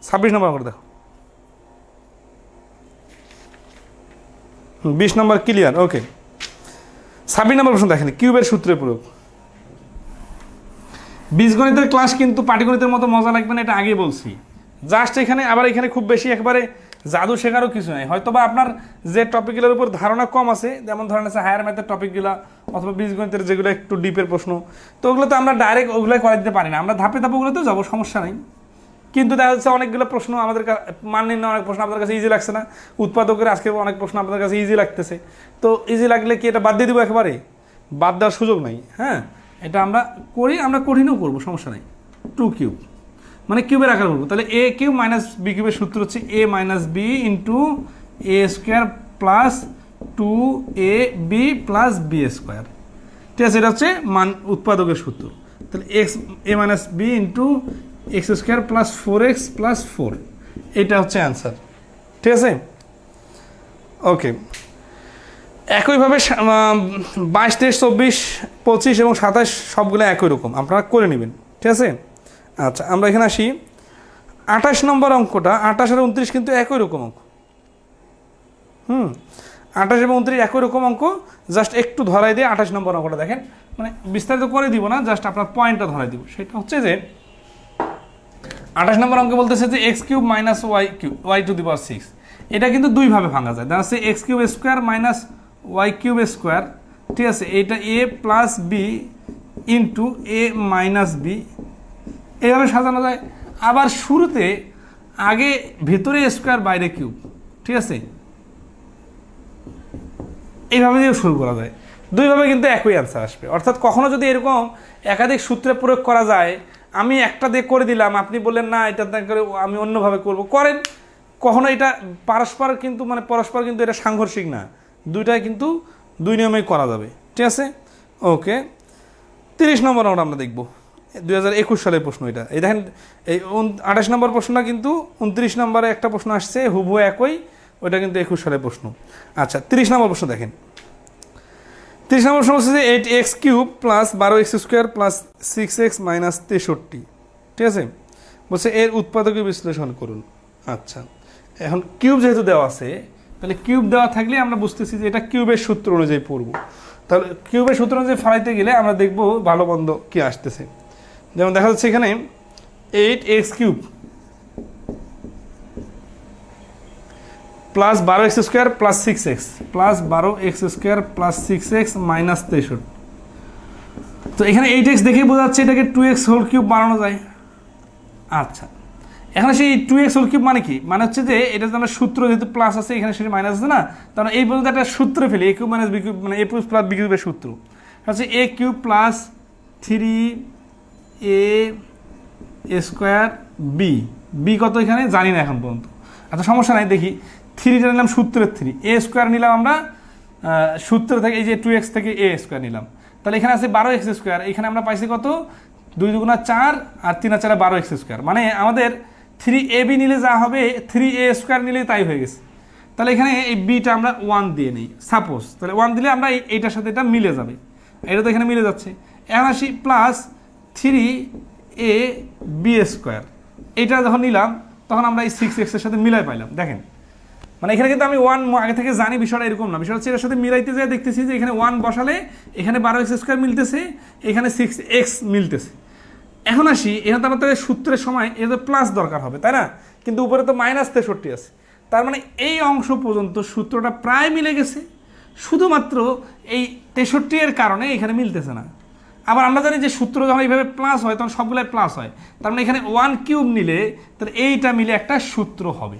S1: 26 নম্বর অঙ্ক দেখো, 20 নম্বর ক্লিয়ার, ওকে। 26 নম্বর প্রশ্ন দেখেন, কিউবের সূত্রের প্রয়োগ। বীজগণিতের ক্লাস কিন্তু পাটিগণিতের মতো মজা লাগবে না, এটা আগেই বলছি। জাস্ট এখানে আবার এখানে খুব বেশি একবারে জাদু শেখারও কিছু নাই। হয়তো বা আপনার যে টপিকগুলোর উপর ধারণা কম আছে, যেমন ধরেন আছে হায়ার ম্যাথের টপিকগুলো অথবা বীজগণিতের যেগুলো একটু ডিপের প্রশ্ন, তো ওগুলো তো আমরা ডাইরেক্ট ওগুলোই করে দিতে পারি না, আমরা ধাপে ধাপে ওগুলোতেও যাবো, সমস্যা নেই। কিন্তু দেখা যাচ্ছে অনেকগুলো প্রশ্ন আমাদের মান নির্ণয়, অনেক প্রশ্ন আপনাদের কাছে ইজি লাগছে না, উৎপাদকের আজকে অনেক প্রশ্ন আপনাদের কাছে ইজি লাগতেছে। তো ইজি লাগলে কি এটা বাদ দিয়ে দিব, একেবারে বাদ দেওয়ার সুযোগ নাই। হ্যাঁ, এটা আমরা করি, আমরা কঠিনও করবো, সমস্যা নেই। 2 কিউব মানে কিউবের আকার করবো, তাহলে এ কিউব মাইনাস বি কিউবের সূত্র হচ্ছে a minus b into a square plus 2ab plus B square, ঠিক আছে। এটা হচ্ছে মান উৎপাদকের সূত্র। তাহলে x a minus b into x square plus 4x plus 4, এটা হচ্ছে অ্যান্সার, ঠিক আছে, ওকে। একইভাবে 22, 23, 24, 25 এবং 27 সবগুলো একই রকম আপনারা করে নেবেন, ঠিক আছে। আচ্ছা আমরা এখানে আসি 28 নম্বর অঙ্কটা। 28 আর 29 কিন্তু একই রকম অঙ্ক। 28 এবং 29 একই রকম অঙ্ক, জাস্ট একটু ধরাই দিয়ে 28 নম্বর অঙ্কটা দেখেন, মানে বিস্তারিত করে দিব না, জাস্ট আপনার পয়েন্টটা ধরাই দিব। সেটা হচ্ছে যে 28 নম্বর অঙ্কে বলতেছে যে x cube minus y to the power 6, এটা কিন্তু দুইভাবে ভাঙা যায়। দেখা যাচ্ছে x cube square minus y cube square, ঠিক আছে। এটা a plus B into A minus b, এইভাবে সাজানো যায়। আবার শুরুতে আগে ভেতরে স্কোয়ার বাইরে কিউব, ঠিক আছে, এইভাবে দিয়েও শুরু করা যায়। দুইভাবে কিন্তু একই অ্যান্সার আসবে। অর্থাৎ কখনো যদি এরকম একাধিক সূত্রে প্রয়োগ করা যায়, আমি একটা দিয়ে করে দিলাম, আপনি বললেন না এটা করে আমি অন্যভাবে করব, করেন। কখনো এটা পরস্পর কিন্তু এটা সাংঘর্ষিক না, দুইটাই কিন্তু দুই নিয়মেই করা যাবে, ঠিক আছে, ওকে। 30 নম্বর আমরা দেখব 2021 সালের প্রশ্ন। এটা এই দেখেন, এই 28 নম্বর প্রশ্নটা কিন্তু 29 নম্বরে একটা প্রশ্ন আসছে হুবহু একই, ওইটা কিন্তু 21 সালের প্রশ্ন। আচ্ছা 30 নম্বর প্রশ্ন দেখেন। 30 নম্বর প্রশ্ন হচ্ছে যে 8x cube plus 12x square plus 6x minus 63, ঠিক আছে। বলছে এর উৎপাদকে বিশ্লেষণ করুন। আচ্ছা এখন কিউব যেহেতু দেওয়া আছে, তাহলে কিউব দেওয়া থাকলে আমরা বুঝতেছি যে এটা কিউবের সূত্র অনুযায়ী পড়ব। তাহলে কিউবের সূত্র অনুযায়ী ফালাইতে গেলে আমরা দেখব ভালো মন্দ কি আসতেছে। যেমন দেখা যাচ্ছে এখানে 8x cube plus 12x² plus 6x plus 12x² plus 6x minus 63। তো এখানে 8x দেখেই বোঝা যাচ্ছে এটাকে 2x হোল কিউব বানানো যায়। আচ্ছা, এখন সেই 2x হোল কিউব মানে কি? মানে হচ্ছে যে এটা আমরা সূত্র যেহেতু প্লাস আছে এখানে সেটা মাইনাস আছে না, কারণ এই পর্যন্ত একটা সূত্র ফেলি a cube minus b cube মানে a প্লাস b কিউবের সূত্র হচ্ছে a cube plus 3a² b কত এখানে জানি না এখন পর্যন্ত। আচ্ছা সমস্যা নাই, দেখি 3টা নিলাম সূত্রের 3 a² নিলাম আমরা সূত্র থেকে, এই যে 2x থেকে a² নিলাম, তাহলে এখানে আছে 12x², এখানে আমরা পাইছি কত 2 দুগুণা 4 আর 3 আর 4 12x², মানে আমাদের 3ab নিলে যা হবে 3a² নিলে তাই হয়ে গেছে। তাহলে এখানে এই বিটা আমরা 1 দিয়ে নিই সাপোজ, তাহলে 1 দিলে আমরা এইটার সাথে এটা মিলে যাবে, এটা তো এখানে মিলে যাচ্ছে। এখন আসি প্লাস 3ab², এইটা যখন নিলাম তখন আমরা এই 6x এর সাথে মিলাই পাইলাম। দেখেন মানে এখানে কিন্তু আমি 1 আগে থেকে জানি, বিষয়টা এরকম না, বিষয়টা হচ্ছে এর সাথে মিলাইতে যাই দেখতেছি যে এখানে 1 বসালে এখানে 12x² মিলতেছে, এখানে 6x মিলতেছে। এখন আসি এখানে তো আমাদের সূত্রের সময় এটা প্লাস দরকার হবে তাই না, কিন্তু উপরে তো মাইনাস 63 আছে, তার মানে এই অংশ পর্যন্ত সূত্রটা প্রায় মিলে গেছে, শুধুমাত্র এই 63 এর কারণে এখানে মিলতেছে না। আবার আমরা জানি যে সূত্র যখন এইভাবে প্লাস হয় তখন সবগুলাই প্লাস হয়, তার মানে এখানে 1 কিউব নিলে তাহলে এইটা মিলে একটা সূত্র হবে,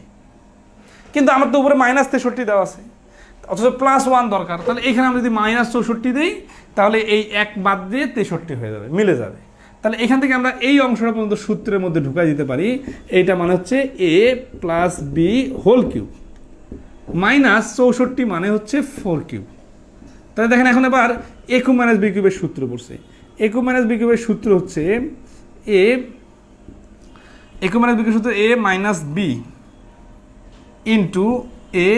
S1: কিন্তু আমার তো উপরে মাইনাস 63 দেওয়া আছে অথচ প্লাস 1 দরকার, তাহলে এখানে আমরা যদি মাইনাস 64 দিই তাহলে এই 1 বাদ দিয়ে 63 হয়ে যাবে, মিলে যাবে। তাহলে এখান থেকে আমরা এই অংশটা পর্যন্ত সূত্রের মধ্যে ঢুকাই দিতে পারি, এইটা মানে হচ্ছে a plus b whole cube minus 64 মানে হচ্ছে 4 কিউব। তাহলে দেখেন এখন এবার a কিউব মাইনাস b কিউবের সূত্র পড়ছে, a কিউব মাইনাস b কিউবের সূত্র হচ্ছে a কিউব মাইনাস b কিউবের সূত্র a minus b into a²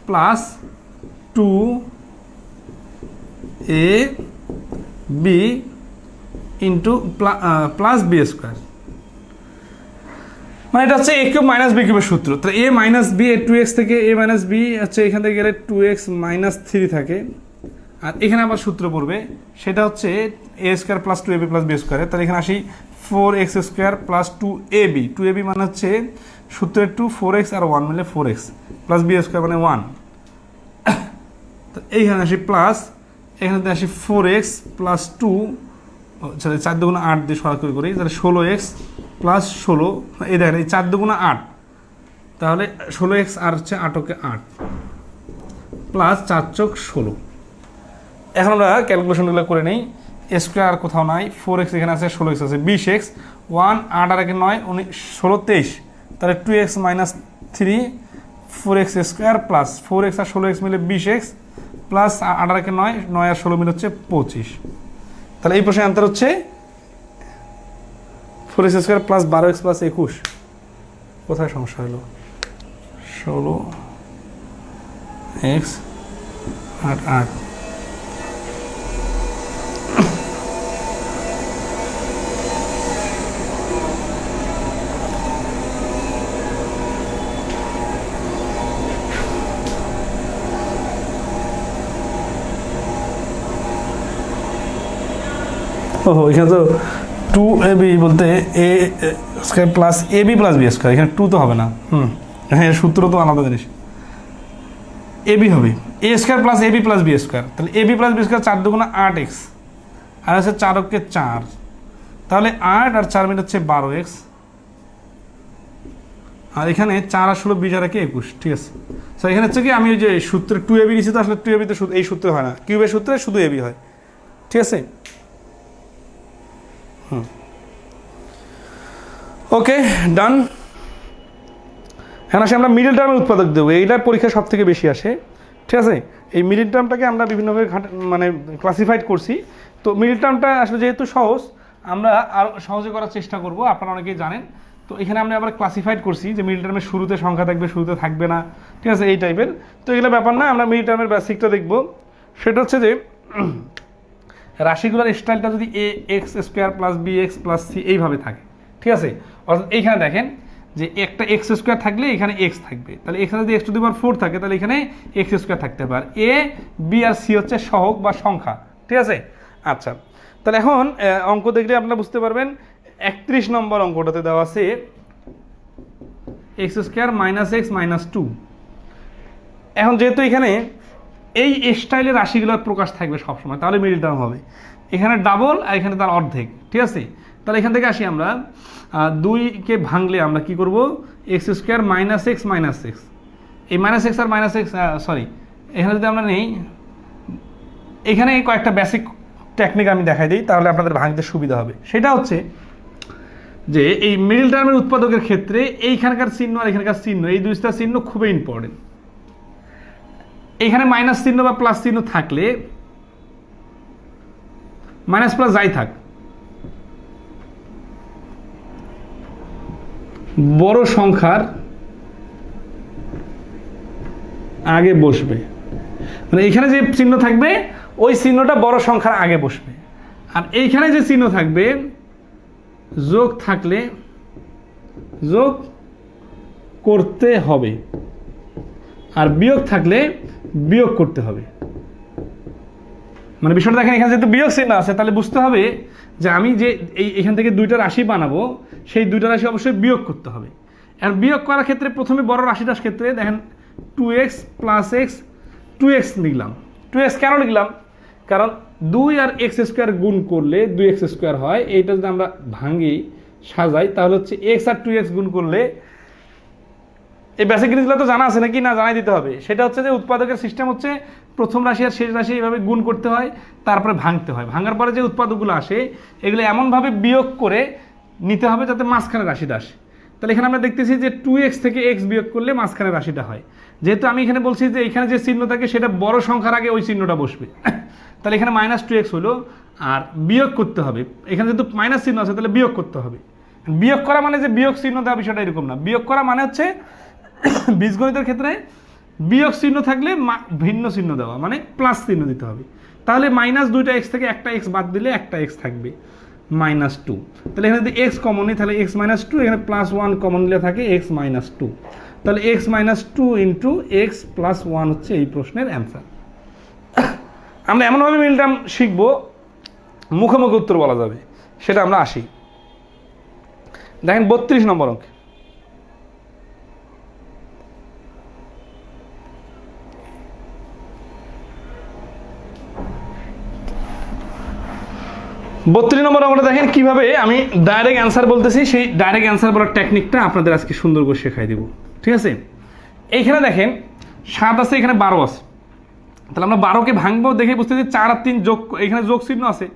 S1: plus 2ab into plus b², মানে এটা হচ্ছে a কিউব মাইনাস b কিউবের সূত্র। তো a মাইনাস b 2x থেকে a মাইনাস b হচ্ছে এখান থেকে গেলে 2x মাইনাস 3 থাকে, আর এখানে আবার সূত্র পড়বে সেটা হচ্ছে a² plus 2ab plus b²। তাহলে এখানে আসি 4x² প্লাস 2ab মানে হচ্ছে সূত্রের 2 4x আর 1 মিলে 4x প্লাস b² মানে 1। তো এইখানে আসি প্লাস, এখানে আসি 4x প্লাস 2 সরি 4 দুগুণা 8 দিয়ে সরাসরি করি, তাহলে 16x প্লাস 16, এই দেখেন এই 4 দুগুণা 8, তাহলে 16x আর হচ্ছে 8 8 প্লাস 4 চোখ 16। এখন আমরা ক্যালকুলেশনগুলো করে নেই, স্কোয়ার আর কোথাও নাই, 4x এখানে আছে, 16x আছে, 20x 1 8 আর 9 16 23, তাহলে 2x minus 3 4x² plus 4x আর 16x মিলে 20x প্লাস 8 আর 9 9 আর 16 মিলে হচ্ছে 25। তাহলে এই প্রশ্নের অ্যান্সার হচ্ছে 4x² প্লাস 12x প্লাস 21। কোথায় সমস্যা হলো? 16x 8 8 ওহো, এখানে তো 2ab বলতে a² plus ab plus b², এখানে 2 তো হবে না, হ্যাঁ সূত্র তো আলাদা জিনিস, ab হবে a² plus ab plus b², তাহলে ab প্লাস b² 4 দুগুণা 8x আর হচ্ছে 4 কে 4, তাহলে 8 আর 4 মিনিট হচ্ছে 12x, আর এখানে 4 আর 16 20 আর 21, ঠিক আছে। তো এখানে হচ্ছে কি আমি ওই যে সূত্রে 2ab নিচ্ছি, তো আসলে 2ab তো এই সূত্রে হয় না, কিউবের সূত্রে শুধু ab হয়, ঠিক আছে। ওকে ডান। এখন আসে আমরা মিডল টার্মের উৎপাদক দেবো, এইটার পরীক্ষা সব থেকে বেশি আসে, ঠিক আছে। এই মিডল টার্মটাকে আমরা বিভিন্নভাবে মানে ক্লাসিফাইড করছি, তো মিডল টার্মটা আসলে যেহেতু সহজ আমরা আরও সহজে করার চেষ্টা করব, আপনারা অনেকেই জানেন। তো এখানে আমরা আবার ক্লাসিফাইড করছি যে মিডল টার্মের শুরুতে সংখ্যা থাকবে, শুরুতে থাকবে না, ঠিক আছে, এই টাইপের। তো এগুলো ব্যাপার না, আমরা মিডল টার্মের বেসিকটা দেখব। সেটা হচ্ছে যে রাশিগুলোর স্টাইলটা যদি ax² plus bx plus c এইভাবে থাকে, ঠিক আছে। অর্থাৎ এইখানে দেখেন যে একটা x² থাকলে এখানে x থাকবে, তাহলে এখানে যদি x⁴ থাকে তাহলে এখানে x² থাকতে পারে। a b আর c হচ্ছে সহগ বা সংখ্যা, ঠিক আছে। আচ্ছা, তাহলে এখন অঙ্ক দেখলে আপনারা বুঝতে পারবেন। 31 নম্বর অঙ্কটাতে দেওয়া আছে X square minus X minus two. এখন যেহেতু এখানে এই স্টাইলের রাশিগুলোর প্রকাশ থাকবে সবসময়, তাহলে মিডল টার্ম হবে। এখানে ডাবল আর এখানে তার অর্ধেক, ঠিক আছে? তাহলে এখান থেকে আসি আমরা, 2কে ভাঙলে আমরা কি করব, x square minus X minus x, এই মাইনাস এক্স আর মাইনাস এক্স, সরি এখানে যদি আমরা নেই, এখানে কয়েকটা বেসিক টেকনিক আমি দেখাই দিই, তাহলে আপনাদের ভাঙতে সুবিধা হবে। সেটা হচ্ছে যে এই মিডল টার্মের উৎপাদকের ক্ষেত্রে এইখানকার চিহ্ন আর এখানকার চিহ্ন, এই দুইটা চিহ্ন খুবই ইম্পর্টেন্ট। এখানে মাইনাস চিহ্ন বা প্লাস চিহ্ন থাকলে, মাইনাস প্লাস যাই থাক, বড় সংখ্যার আগে বসবে, মানে এখানে যে চিহ্ন থাকবে ওই চিহ্নটা বড় সংখ্যার আগে বসবে। আর এইখানে যে চিহ্ন থাকবে, যোগ থাকলে যোগ করতে হবে, আর বিয়োগ থাকলে বিয়োগ করতে হবে। মানে বিষয়টা দেখেন, এখানে যেহেতু বিয়োগ চিহ্ন আছে, তাহলে বুঝতে হবে যে আমি যে এখান থেকে দুইটা রাশি বানাবো, সেই দুইটা রাশি অবশ্যই বিয়োগ করতে হবে। আর বিয়োগ করার ক্ষেত্রে প্রথমে বড় রাশিটার ক্ষেত্রে দেখেন 2x প্লাস এক্স 2x লিখলাম। 2x কেন লিখলাম? কারণ 2 আর এক্স স্কোয়ার গুণ করলে 2x স্কোয়ার হয়। এইটা যদি আমরা ভাঙি সাজাই, তাহলে হচ্ছে x আর 2x গুণ করলে, এই বেসিক জিনিসগুলো তো জানা আছে নাকি না, জানাই দিতে হবে। সেটা হচ্ছে যে উৎপাদকের সিস্টেম হচ্ছে প্রথম রাশি আর শেষ রাশি এইভাবে গুণ করতে হয়, তারপরে ভাঙতে হয়। ভাঙার পরে যে উৎপাদকগুলো আসে এগুলো এমনভাবে বিয়োগ করে নিতে হবে যাতে মাঝখানে রাশিটা আসে। তাহলে এখানে আমরা দেখতেছি যে 2x থেকে x বিয়োগ করলে মাঝখানে রাশিটা হয়। যেহেতু আমি এখানে বলছি যে এখানে যে চিহ্ন থাকে সেটা বড় সংখ্যার আগে ওই চিহ্নটা বসবে, তাহলে এখানে মাইনাস 2x হলো, আর বিয়োগ করতে হবে। এখানে যেহেতু মাইনাস চিহ্ন আছে তাহলে বিয়োগ করতে হবে। বিয়োগ করা মানে যে বিয়োগ চিহ্ন দেওয়া বিষয়টা এরকম না। বিয়োগ করা মানে হচ্ছে বীজগণিতের ক্ষেত্রে বিয়োগ চিহ্ন থাকলে ভিন্ন চিহ্ন দেওয়া, মানে প্লাস চিহ্ন দিতে হবে। তাহলে মাইনাস 2টা এক্স থেকে একটা এক্স বাদ দিলে একটা এক্স থাকবে, -2। তাহলে এখানে যদি এক্স কমন নিই তাহলে x -2, এখানে +1 কমন নিলে থাকে x -2। তাহলে x -2 ইন্টু এক্স প্লাস 1 হচ্ছে এই প্রশ্নের অ্যান্সার। আমরা এমনভাবে মিডল টার্ম শিখবো মুখে মুখে উত্তর বলা যাবে, সেটা আমরা আসি। দেখেন 32 নম্বর অঙ্ক, অঙ্কটা দেখেন কিভাবে আমি ডাইরেক্ট অ্যান্সার বলতেছি। সেই ডাইরেক্ট অ্যান্সার বলার টেকনিকটা আপনাদের আজকে সুন্দর করে শেখাই দিব, ঠিক আছে? এইখানে দেখেন 7 আছে, এখানে 12 আছে। তাহলে আমরা 12কে ভাঙবো, দেখে বুঝতেছি 4 আর 3 যোগ, এখানে যোগ চিহ্ন আছে,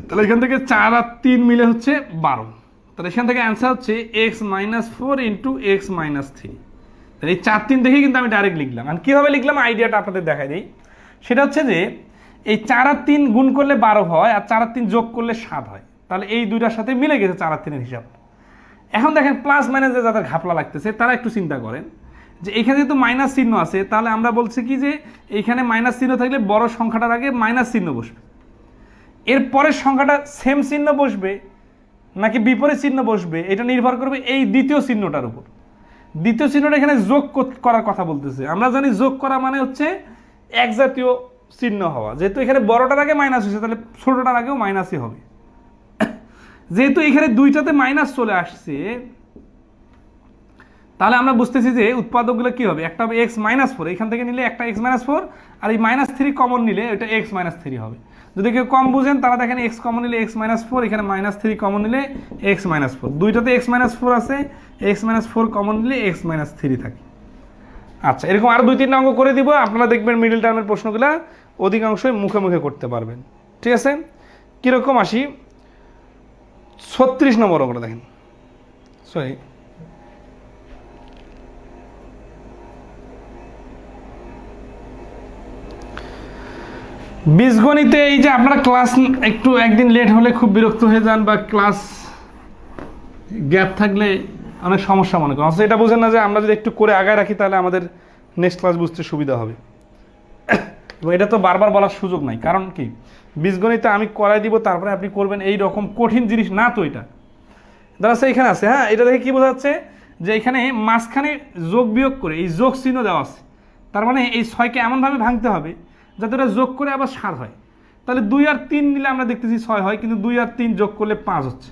S1: তাহলে এখান থেকে 4 আর 3 মিলে হচ্ছে 12। তাহলে এখান থেকে অ্যান্সার হচ্ছে x -4 ইন্টু x -3। তাহলে এই 4 3 দেখেই কিন্তু আমি ডাইরেক্ট লিখলাম। আর কীভাবে লিখলাম আইডিয়াটা আপনাদের দেখাই দিই। সেটা হচ্ছে যে এই 4 আর 3 গুণ করলে 12 হয়, আর 4 আর 3 যোগ করলে 7 হয়। তাহলে এই দুইটার সাথে মিলে গেছে 4 আর 3-এর হিসাব। এখন দেখেন প্লাস মাইনাসে যাদের ঘাপলা লাগতেছে তারা একটু চিন্তা করেন যে এখানে যেহেতু মাইনাস চিহ্ন আছে, তাহলে আমরা বলছি কি যে এইখানে মাইনাস চিহ্ন থাকলে বড় সংখ্যাটার আগে মাইনাস চিহ্ন বসবে। এর পরের সংখ্যাটা সেম চিহ্ন বসবে নাকি বিপরীত চিহ্ন বসবে, এটা নির্ভর করবে এই দ্বিতীয় চিহ্নটার উপর। দ্বিতীয় চিহ্নটা এখানে যোগ করার কথা বলতেছে। আমরা জানি যোগ করা মানে হচ্ছে এক জাতীয় চিহ্ন হওয়া। যেহেতু এখানে বড়টার আগে মাইনাস হয়েছে, তাহলে ছোটটার আগেও মাইনাসই হবে। যেহেতু এখানে দুইটাতে মাইনাস চলে আসছে, তাহলে আমরা বুঝতেছি যে উৎপাদকগুলো কি হবে, একটা হবে x -4, এখান থেকে নিলে একটা x -4, আর এই -3 কমন নিলে এটা x -3 হবে। যদি কেউ কম বুঝেন তারা দেখেন x কমন নিলে x -4, এখানে -3 কমন নিলে x -4, দুইটাতে x -4 আছে, x -4 কমন নিলে x -3 থাকে। আচ্ছা, এরকম আরো 2-3টা অঙ্ক করে দিব, আপনারা দেখবেন মিডল টার্মের প্রশ্নগুলো অধিকাংশই মুখে মুখে করতে পারবেন, ঠিক আছে? কিরকম আসি 36 নম্বর অঙ্কটা দেখেন, সরি বীজগণিতে এই যে আপনারা ক্লাস একটু একদিন লেট হলে খুব বিরক্ত হয়ে যান, বা ক্লাস গ্যাপ থাকলে অনেক সমস্যা মনে করেন। এটা বোঝেন না যে আমরা যদি একটু করে আগায় রাখি তাহলে আমাদের নেক্সট ক্লাস বুঝতে সুবিধা হবে। এবং এটা তো বারবার বলার সুযোগ নাই, কারণ কি বীজগণিতে আমি করাই দিব তারপরে আপনি করবেন, এই রকম কঠিন জিনিস না তো এটা। দাঁড়াচ্ছে এখানে আছে, হ্যাঁ, এটা দেখে কি বোঝা যাচ্ছে যে এখানে মাঝখানে যোগ বিয়োগ করে এই যোগ চিহ্ন দেওয়া আছে। তার মানে এই 6কে এমনভাবে ভাঙতে হবে যাতে ওটা যোগ করে আবার 7 হয়। তাহলে 2 আর 3 নিলে আমরা দেখতেছি 6 হয়, কিন্তু 2 আর 3 যোগ করলে 5 হচ্ছে।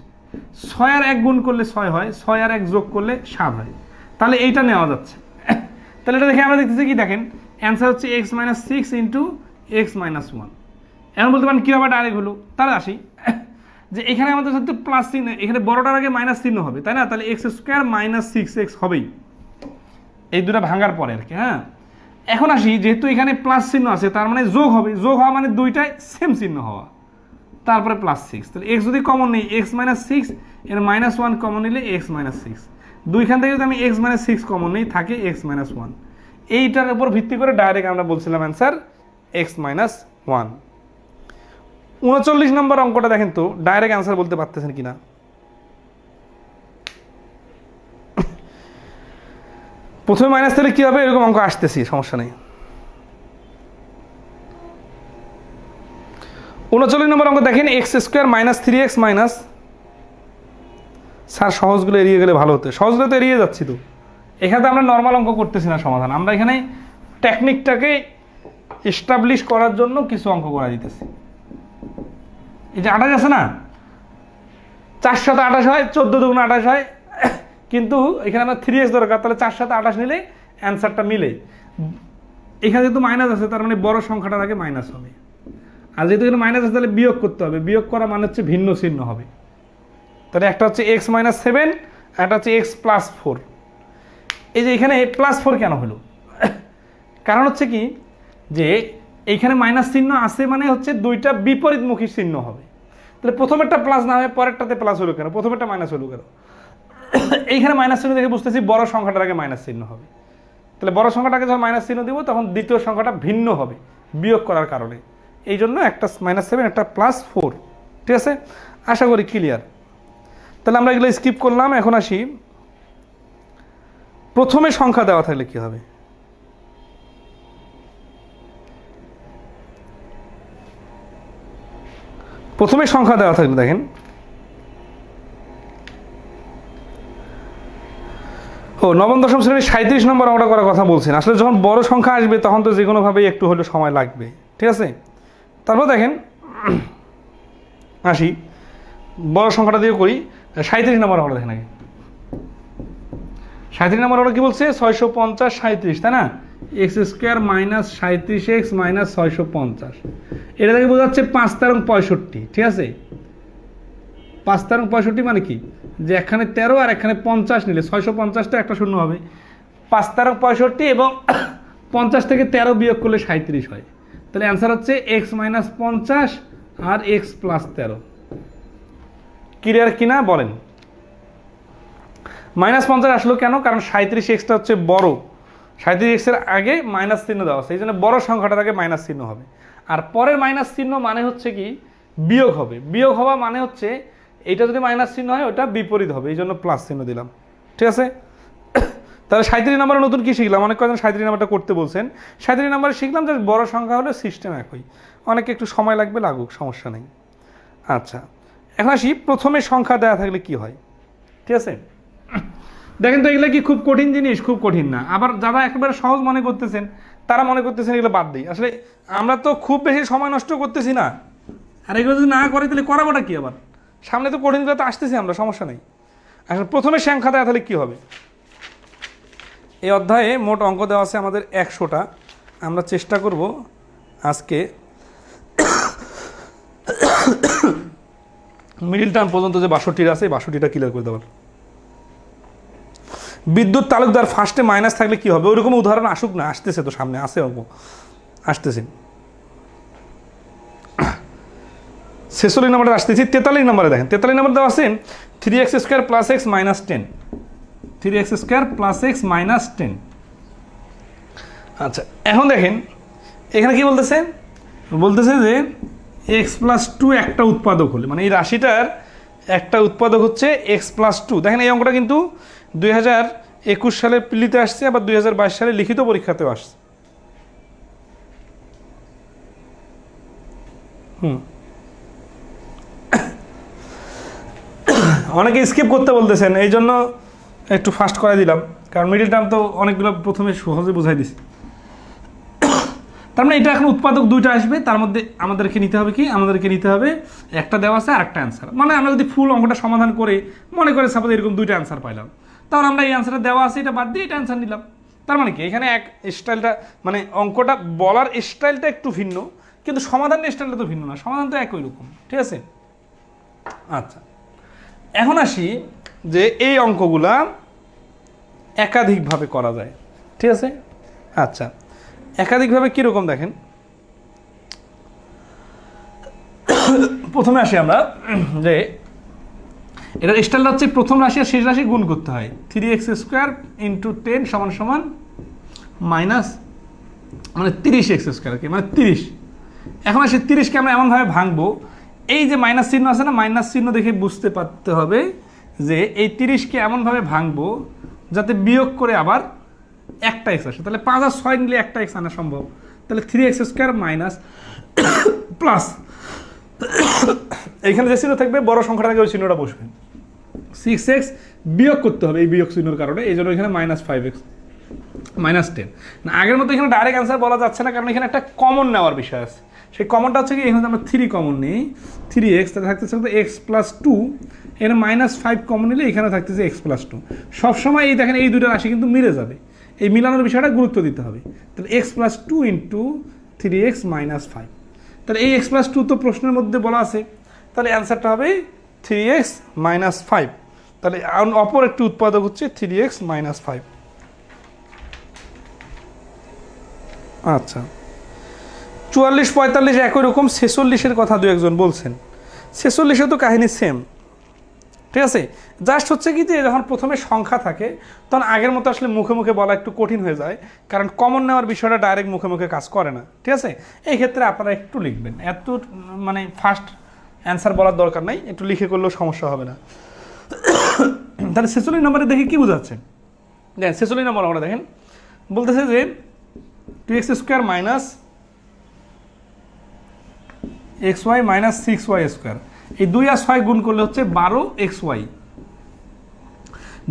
S1: 6 আর 1 গুণ করলে 6 হয়, 6 আর 1 যোগ করলে 7 হয়, তাহলে এইটা নেওয়া যাচ্ছে। তাহলে এটা দেখে আমরা দেখতেছি কি, দেখেন অ্যান্সার হচ্ছে x minus 6 into x minus 1। এখন বলতে পারেন কীভাবে ডাইরেক্ট হলো, তাহলে আসি যে এখানে আমাদের সাথে প্লাস চিহ্ন, এখানে বড়টার আগে মাইনাস চিহ্ন হবে, তাই না? তাহলে এক্স স্কোয়ার মাইনাস 6x হবেই এই দুটো ভাঙার পরে আর কি। হ্যাঁ, এখন আসি, যেহেতু এখানে প্লাস চিহ্ন আছে তার মানে যোগ হবে, যোগ হওয়া মানে দুইটাই সেম চিহ্ন হওয়া, তারপরে প্লাস 6। তাহলে এক্স যদি কমন নেই, x মাইনাস 6 এর মাইনাস 1 কমন নিলে x মাইনাস 6, দুইখান থেকে যদি আমি x মাইনাস 6 কমন নেই থাকে x মাইনাস 1। এইটার উপর ভিত্তি করে ডাইরেক্ট আমরা বলছিলাম অ্যান্সার x মাইনাস 1। 39 নম্বর অঙ্কটা দেখেন তো, ডাইরেক্ট অ্যান্সার বলতে পারতেছেন কিনা। প্রথমে মাইনাস দিলে কি হবে, এরকম অঙ্ক আসতেছি, সমস্যা নেই। 39 নম্বর অঙ্ক দেখেন, x square minus 3x minus, sir সহজগুলো এড়িয়ে গেলে ভালো হতো, সহজগুলো তো এড়িয়ে যাচ্ছি তো। এখানে তো আমরা নর্মাল অঙ্ক করতেছি না সমাধান, আমরা এখানে টেকনিকটাকে এস্টাবলিশ করার জন্য কিছু অঙ্ক করা দিতেছি। এই যে 28 আছে না, 4 সাথে 28 হয়, 14 দুগুণ 28 হয়, কিন্তু এখানে আমার 3x দরকার, তাহলে 4 সাথে 28 নিলে অ্যান্সারটা মিলে। এখানে যেহেতু মাইনাস আছে তার মানে বড় সংখ্যাটার আগে মাইনাস হবে, আর যেহেতু এখানে মাইনাস আছে তাহলে বিয়োগ করতে হবে, বিয়োগ করা মানে হচ্ছে ভিন্ন চিহ্ন হবে। তাহলে একটা হচ্ছে x মাইনাস 7, একটা হচ্ছে x প্লাস 4। এই যে এখানে প্লাস 4 কেন হলো, কারণ হচ্ছে কি যে এইখানে মাইনাস চিহ্ন আছে মানে হচ্ছে দুইটা বিপরীতমুখী চিহ্ন হবে। তাহলে প্রথমেরটা প্লাস না হয়ে পরেরটাতে প্লাস হলো কেন, প্রথমেরটা মাইনাস হলো কেন? এইখানে মাইনাস চিহ্ন দেখে বুঝতেছি বড় সংখ্যাটার আগে মাইনাস চিহ্ন হবে, তাহলে বড় সংখ্যাটাকে যখন মাইনাস চিহ্ন দিব তখন দ্বিতীয় সংখ্যাটা ভিন্ন হবে বিয়োগ করার কারণে, এই জন্য একটা মাইনাস 7 একটা প্লাস 4। ঠিক আছে, আশা করি ক্লিয়ার। তাহলে আমরা এগুলো স্কিপ করলাম। এখন আসি, প্রথমে সংখ্যা দেওয়া থাকলে কি হবে। প্রথমে সংখ্যা দেওয়া থাকলে দেখেন, নবম দশম শ্রেণীর 37 নম্বর অঙ্কটা করার কথা বলছেন। আসলে যখন বড় সংখ্যা আসবে তখন তো যে কোনোভাবেই একটু হলেও সময় লাগবে। ঠিক আছে, তারপর দেখেন আসি, বড় সংখ্যাটা দিয়ে করি। 37 নম্বর অঙ্কটা দেখেন আগে। 37 নম্বর অঙ্কটা কি বলছে, 650 37, তাই না? X square minus 37x minus 650, এটা থেকে বোঝা যাচ্ছে 5 তেরং 65। ঠিক আছে, 5 তেরং 65 মানে কি, যে এখানে 13 আর এখানে 50 নিলে 650টা একটা শূন্য হবে, 5 তেরং 65 এবং 50 থেকে 13 বিয়োগ করলে 37 হয়। তাহলে অ্যান্সার হচ্ছে x মাইনাস 50 আর x প্লাস 13। ক্লিয়ার কিনা বলেন? মাইনাস 50 আসলো কেন, কারণ 37xটা হচ্ছে বড়, 37x এর আগে মাইনাস চিহ্ন দেওয়া আছে, এই জন্য বড় সংখ্যাটার আগে মাইনাস চিহ্ন হবে। আর পরের মাইনাস চিহ্ন মানে হচ্ছে কি, বিয়োগ হবে, বিয়োগ হওয়া মানে হচ্ছে এইটা যদি মাইনাস চিহ্ন হয় ওটা বিপরীত হবে, এই জন্য প্লাস চিহ্ন দিলাম। ঠিক আছে, তাহলে 37 নম্বরে নতুন কি শিখলাম, অনেক কয়েকজন 37 নম্বরটা করতে বলছেন। 37 নম্বরে শিখলাম যে বড় সংখ্যা হলে সিস্টেম একই, অনেকে একটু সময় লাগবে, লাগুক, সমস্যা নেই। আচ্ছা, এখন আসি, প্রথমে সংখ্যা দেওয়া থাকলে কি হয়। ঠিক আছে, দেখেন তো এগুলো কি খুব কঠিন জিনিস? খুব কঠিন না। আবার যারা একেবারে সহজ মনে করতেছেন তারা মনে করতেছেন এগুলো বাদ দিই। আসলে আমরা তো খুব বেশি সময় নষ্ট করতেছি না, আর এগুলো যদি না করে তাহলে করাবোটা কি? আবার সামনে তো কঠিনগুলো তো আসতেছি আমরা, সমস্যা নেই। আসলে প্রথমে সংখ্যা দেওয়া তাহলে কী হবে। এই অধ্যায়ে মোট অঙ্ক দেওয়া আছে আমাদের 100টা। আমরা চেষ্টা করব আজকে মিডিল টার্ম পর্যন্ত যে 62টা আছে, 62টা ক্লিয়ার করে দেওয়ার। বিদ্যুৎ তালুকদার, ফার্স্টে মাইনাস থাকলে কি হবে? ওইরকম উদাহরণ আসুক না, আসতেছে তো সামনে, আসে অঙ্ক আসতেছে। 46 নম্বরে আসতেছি। 43 নম্বরে দেখেন, 43 নম্বর দেওয়া আছে 3x square plus x minus 10, 3x square plus x minus 10। আচ্ছা, এখন দেখেন এখানে কি বলতেছে, বলতেছে যে x প্লাস 2 একটা উৎপাদক হলে, মানে এই রাশিটার একটা উৎপাদক হচ্ছে x প্লাস 2। দেখেন এই অঙ্কটা কিন্তু 2021 সালে প্রিলিতে আসছে, আবার 2022 সালে লিখিত পরীক্ষাতেও আসছে। অনেকে স্কিপ করতে বলতেছেন, এই জন্য একটু ফাস্ট করে দিলাম, কারণ মিডিল টার্ম তো অনেকগুলো প্রথমে সহজে বুঝাই দিছি। তার মানে এটা এখন উৎপাদক দুইটা আসবে, তার মধ্যে আমাদেরকে নিতে হবে কি, আমাদেরকে নিতে হবে একটা দেওয়া আছে আরেকটা অ্যান্সার। মানে আমরা যদি ফুল অঙ্কটা সমাধান করে মনে করে সাপোজ এরকম দুইটা অ্যান্সার পাইলাম, তাহলে আমরা এই অ্যান্সারটা দেওয়া আছে এটা বাদ দিয়ে এটা অ্যান্সার নিলাম। তার মানে কি এখানে এক স্টাইলটা মানে অঙ্কটা বলার স্টাইলটা একটু ভিন্ন, কিন্তু সমাধানের স্টাইলটা তো ভিন্ন না, সমাধান তো একই রকম, ঠিক আছে। আচ্ছা, এখন আসি যে এই অঙ্কগুলা একাধিকভাবে করা যায়, ঠিক আছে। আচ্ছা, একাধিকভাবে কীরকম দেখেন, প্রথমে আসি আমরা যে এটার স্টাইলটা হচ্ছে প্রথম রাশি আর শেষ রাশি গুণ করতে হয়। 3x² × 10 = মাইনাস মানে 30x² আর কি, মানে 30। এখন আসি 30কে আমরা এমনভাবে ভাঙবো, এই যে মাইনাস চিহ্ন আছে না, মাইনাস চিহ্ন দেখে বুঝতে পারতে হবে যে এই 30কে এমনভাবে ভাঙবো যাতে বিয়োগ করে আবার একটা এক্স আসে। তাহলে 5 আর 6 নিলে একটা এক্স আনা সম্ভব। তাহলে 3x² মাইনাস প্লাস এইখানে যে চিহ্ন থাকবে বড় সংখ্যাটার আগে ওই চিহ্নটা বসবে। 6x বিয়োগ করতে হবে এই বিয়োগ চিহ্নের কারণে, এই জন্য এখানে -5x -10 না। আগের মতো এখানে ডাইরেক্ট অ্যান্সার বলা যাচ্ছে না, কারণ এখানে একটা কমন নেওয়ার বিষয় আছে। সেই কমনটা হচ্ছে কি, এখানে আমরা 3 কমন নিই, 3x, তাহলে থাকতেছে x+2, এখানে -5 কমন নিলে এখানে থাকতেছে x+2। সবসময় এই দেখেন এই দুটো রাশি কিন্তু মিলে যাবে, এই মিলানোর বিষয়টা গুরুত্ব দিতে হবে। তাহলে x+2 × 3x -5, তাহলে এই x+2 তো প্রশ্নের মধ্যে বলা আছে, তাহলে অ্যান্সারটা হবে 3x -5। তাহলে অপর একটি উৎপাদক হচ্ছে 3x -5। আচ্ছা, 44 45 একই রকম। 46-এর কথা দু একজন বলছেন, 46-এ তো কাহিনী সেম, ঠিক আছে। জাস্ট হচ্ছে কি যে যখন প্রথমে সংখ্যা থাকে তখন আগের মতো আসলে মুখে মুখে বলা একটু কঠিন হয়ে যায়, কারণ কমন নেওয়ার বিষয়টা ডাইরেক্ট মুখে মুখে কাজ করে না, ঠিক আছে। এই ক্ষেত্রে আপনারা একটু লিখবেন, এত মানে ফার্স্ট অ্যান্সার বলার দরকার নাই, একটু লিখে করলেও সমস্যা হবে না। তাহলে 46 নম্বরে দেখে কি বোঝাচ্ছে, দেখেন 46 নম্বর আমরা দেখেন বলতেছে যে 2x² minus xy minus 6y²। এই 2 আর 6 গুণ করলে হচ্ছে 12xy।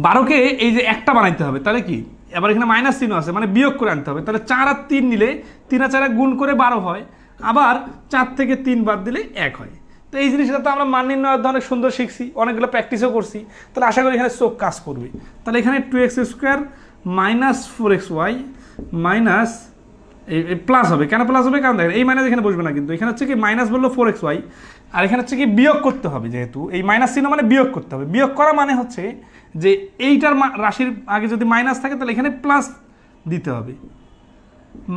S1: 12কে এই যে একটা বানাইতে হবে, তাহলে কি এবার এখানে মাইনাস চিহ্ন আছে মানে বিয়োগ করে আনতে হবে। তাহলে 4 আর 3 নিলে 3 আর 4 গুণ করে 12 হয়, আবার 4 থেকে 3 বাদ দিলে 1 হয়। তো এই জিনিসটা তো আমরা মান নির্ণয় অনেক সুন্দর শিখছি, অনেকগুলো প্র্যাকটিসও করছি, তাহলে আশা করি এখানে চোখ কাজ করবে। তাহলে এখানে 2x² মাইনাস 4xy মাইনাস এই প্লাস হবে, কেন প্লাস হবে, কারণ দেখেন এই মাইনাস এখানে বসবে না, কিন্তু এখানে হচ্ছে কি মাইনাস বললো 4xy, আর এখানে হচ্ছে কি বিয়োগ করতে হবে, যেহেতু এই মাইনাস চিহ্ন মানে বিয়োগ করতে হবে। বিয়োগ করা মানে হচ্ছে যে এইটার রাশির আগে যদি মাইনাস থাকে তাহলে এখানে প্লাস দিতে হবে,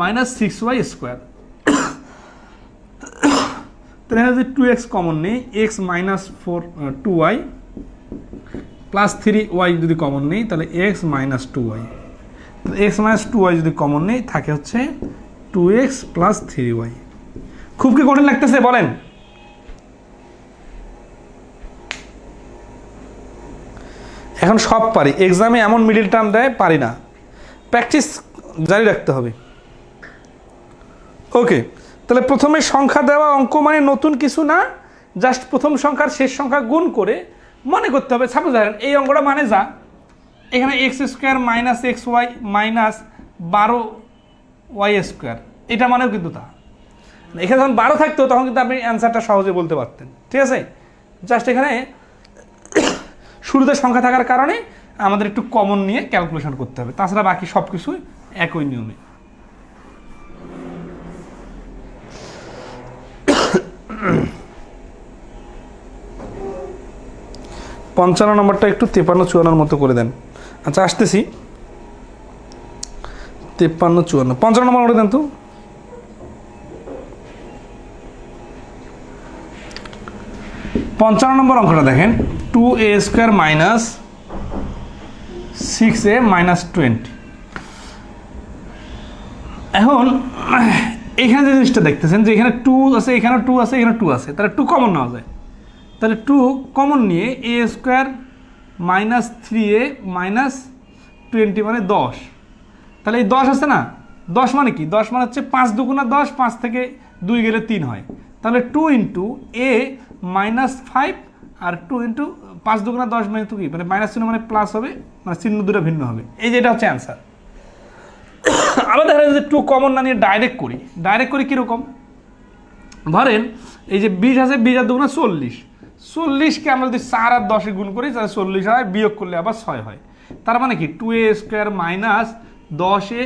S1: -6y²। তাহলে এখানে যদি 2x কমন নেই, x -2y প্লাস 3y যদি কমন নেই তাহলে x -2y, x -2y যদি কমন নেই থাকে হচ্ছে 2x + 3y। খুব কি কঠিন লাগতেছে বলেন? এখন সব পারি, এক্সামে এমন মিডিল টার্ম দেয় পারি না, প্র্যাকটিস জারি রাখতে হবে। ওকে, তাহলে প্রথমে সংখ্যা দেওয়া অঙ্ক মানে নতুন কিছু না, জাস্ট প্রথম সংখ্যার শেষ সংখ্যা গুণ করে মনে করতে হবে। সাপোজ ধরেন এই অঙ্কটা মানে যা, এখানে x² minus xy minus 12y², এটা মানেও কিন্তু তা। এখানে যখন 12 থাকতো তখন কিন্তু আপনি অ্যান্সারটা সহজে বলতে পারতেন, ঠিক আছে। জাস্ট এখানে শুরুতে সংখ্যা থাকার কারণে আমাদের একটু কমন নিয়ে ক্যালকুলেশন করতে হবে, তাছাড়া বাকি সব কিছুই একই নিয়মে। পঞ্চান্ন নম্বরটা একটু 53 54 মতো করে দেন। আচ্ছা আসতেছি, 53 54 55 নম্বর করে দেন তো। পঞ্চান্ন নম্বর অঙ্কটা দেখেন, 2a² মাইনাস 6a মাইনাস 20। এখন এখানে যে জিনিসটা দেখতেছেন যে এখানে 2 আছে, এখানে 2 আছে, এখানে 2 আছে, তাহলে 2 কমন নেওয়া যায়। তাহলে 2 কমন নিয়ে a² মাইনাস 3a মাইনাস 20 মানে 10। তাহলে এই 10 আছে না, 10 মানে কি, 10 মানে হচ্ছে 5 দুগুণা 10, 5 থেকে 2 গেলে 3 হয়। তাহলে 2 × a মাইনাস 5 আর 2 × 5 দুগুণা 10 মানে তো কি, মানে মাইনাস চিহ্ন মানে প্লাস হবে, মানে চিহ্ন দুটো ভিন্ন হবে। এই যে এটা হচ্ছে অ্যান্সার। আবার দেখা যায় যে 2 কমন না নিয়ে ডাইরেক্ট করি কীরকম, ধরেন এই যে 20 আছে, 20 আর 2 না 40, 40কে আমরা যদি 4 আর 10 গুণ করি তাহলে 40 হয়, বিয়োগ করলে আবার 6 হয়। তার মানে কি 2a square minus 10a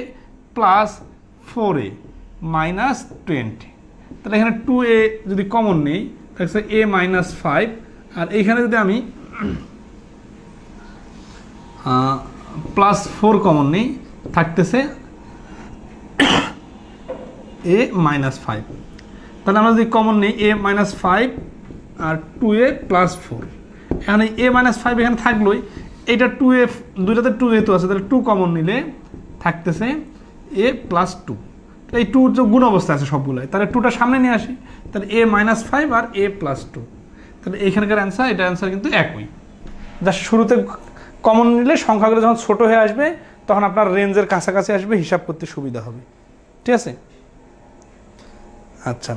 S1: plus 4a minus 20। তাহলে এখানে 2a যদি কমন নেই তাহলে a মাইনাস 5, আর এইখানে যদি আমি প্লাস 4 কমন নেই থাকতেছে a মাইনাস 5। তাহলে আমরা যদি কমন নেই a minus 5 R 2a plus 4, এখানে a মাইনাস 5 এখানে থাকলোই, এটা 2a, দুইটাতে 2 যেহেতু আছে তাহলে 2 কমন নিলে থাকতেছে a প্লাস 2। তাহলে এই 2 যে গুণ অবস্থা আছে সবগুলোই, তাহলে 2টা সামনে নিয়ে আসি, তাহলে a মাইনাস 5 আর a প্লাস 2। তাহলে এইখানকার অ্যান্সার, এটা অ্যান্সার কিন্তু একই। যা শুরুতে কমন নিলে সংখ্যাগুলো যখন ছোট হয়ে আসবে তখন আপনার রেঞ্জের কাছাকাছি আসবে, হিসাব করতে সুবিধা হবে। ঠিক আছে, আচ্ছা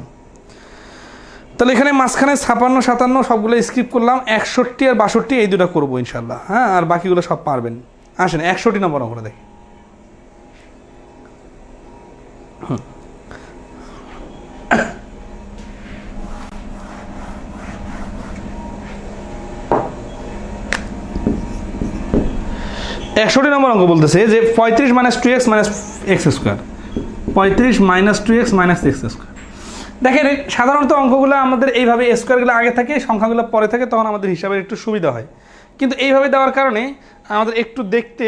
S1: তাহলে এখানে মাঝখানে 56, 57 সবগুলো স্কিপ করলাম, 61 আর 62 এই দুটো করবো ইনশাল্লাহ। হ্যাঁ, আর বাকিগুলো সব পারবেন। আসেন 61 নম্বর অঙ্কটা দেখি। নম্বর অঙ্ক বলতেছে যে 35 minus 2x minus x square, 35 minus 2x minus x square. দেখেন সাধারণত অঙ্কগুলো আমাদের এইভাবে স্কোয়ারগুলো আগে থাকে, সংখ্যাগুলো পরে থাকে, তখন আমাদের হিসাবের একটু সুবিধা হয়। কিন্তু এইভাবে দেওয়ার কারণে আমাদের একটু দেখতে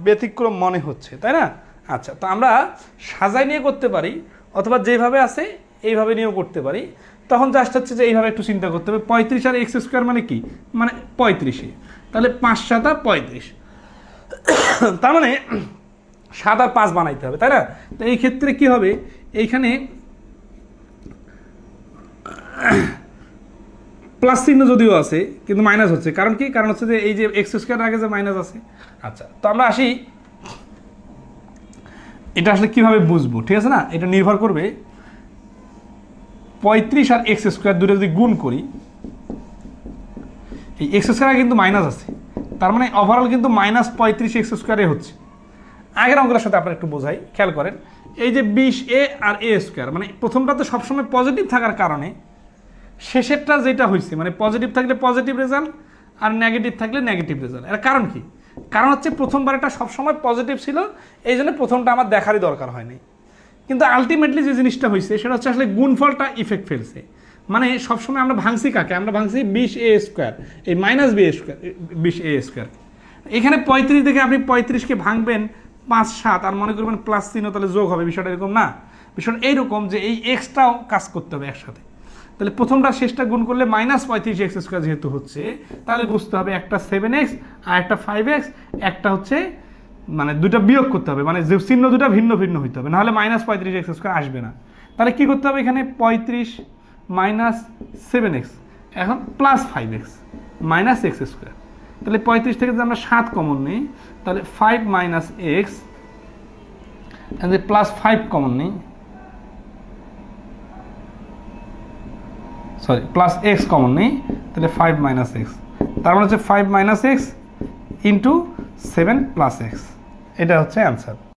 S1: ব্যতিক্রম মনে হচ্ছে, তাই না? আচ্ছা, তো আমরা সাজাই নিয়ে করতে পারি, অথবা যেভাবে আছে এইভাবে নিয়েও করতে পারি। তখন জাস্ট হচ্ছে যে এইভাবে একটু চিন্তা করতে হবে, 35 আর এক্স স্কোয়ার মানে কি, মানে 35, তাহলে 5 7 35, তার মানে 7 আর 5 বানাইতে হবে, তাই না? তো এই ক্ষেত্রে কি হবে, এইখানে প্লাস চিহ্ন যদিও আছে কিন্তু মাইনাস হচ্ছে, কারণ কি, কারণ হচ্ছে যে এই যে এক্স স্কোয়ার আগে যে মাইনাস আছে। আচ্ছা, তো আমরা আসি এটা আসলে কিভাবে বুঝবো, ঠিক আছে না? এটা নির্ভর করবে 35 আর এক্স স্কোয়ার দুটো যদি গুণ করি, এই এক্স স্কোয়ার কিন্তু মাইনাস আছে, তার মানে ওভারঅল কিন্তু মাইনাস 35 এক্স স্কোয়ারে হচ্ছে। আগের অঙ্কটার সাথে আপনারা একটু বোঝাই, খেয়াল করেন, এই যে 20a আর a স্কোয়ার, মানে প্রথমটা তো সবসময় পজিটিভ থাকার কারণে শেষেরটা যেটা হয়েছে, মানে পজিটিভ থাকলে পজিটিভ রেজাল্ট আর নেগেটিভ থাকলে নেগেটিভ রেজাল্ট। এর কারণ কি, কারণ হচ্ছে প্রথমবার এটা সবসময় পজিটিভ ছিল, এই জন্য প্রথমটা আমার দেখারই দরকার হয়নি। কিন্তু আলটিমেটলি যে জিনিসটা হয়েছে সেটা হচ্ছে আসলে গুণফলটা ইফেক্ট ফেলছে। মানে সবসময় আমরা ভাঙছি কাকে, আমরা ভাঙছি 20a স্কোয়ার, এই minus b square, 20a square. এখানে 35 থেকে আপনি 35কে ভাঙবেন 5 7 আর মনে করবেন প্লাস চিহ্ন, তাহলে যোগ হবে। বিষয়টা এরকম না, বিষয়টা এইরকম যে এই এক্সটাও কাজ করতে হবে একসাথে। তাহলে প্রথমটা শেষটা গুণ করলে মাইনাস 35 এক্স স্কোয়ার যেহেতু হচ্ছে, তাহলে বুঝতে হবে একটা 7x আর একটা 5x, একটা হচ্ছে মানে দুটা বিয়োগ করতে হবে, মানে যে চিহ্ন দুটা ভিন্ন ভিন্ন হইতে হবে, নাহলে মাইনাস 35 এক্স স্কোয়ার আসবে না। তাহলে কী করতে হবে, এখানে 35 মাইনাস 7x এখন plus 5x minus x square. তাহলে 35 থেকে যদি আমরা 7 কমন নিই তাহলে 5 মাইনাস এক্স, প্লাস 5 কমন নিই, সরি প্লাস এক্স কমন নেই, তাহলে 5 মাইনাস এক্স, তার মানে হচ্ছে 5 minus x into 7 plus x, এটা হচ্ছে অ্যান্সার।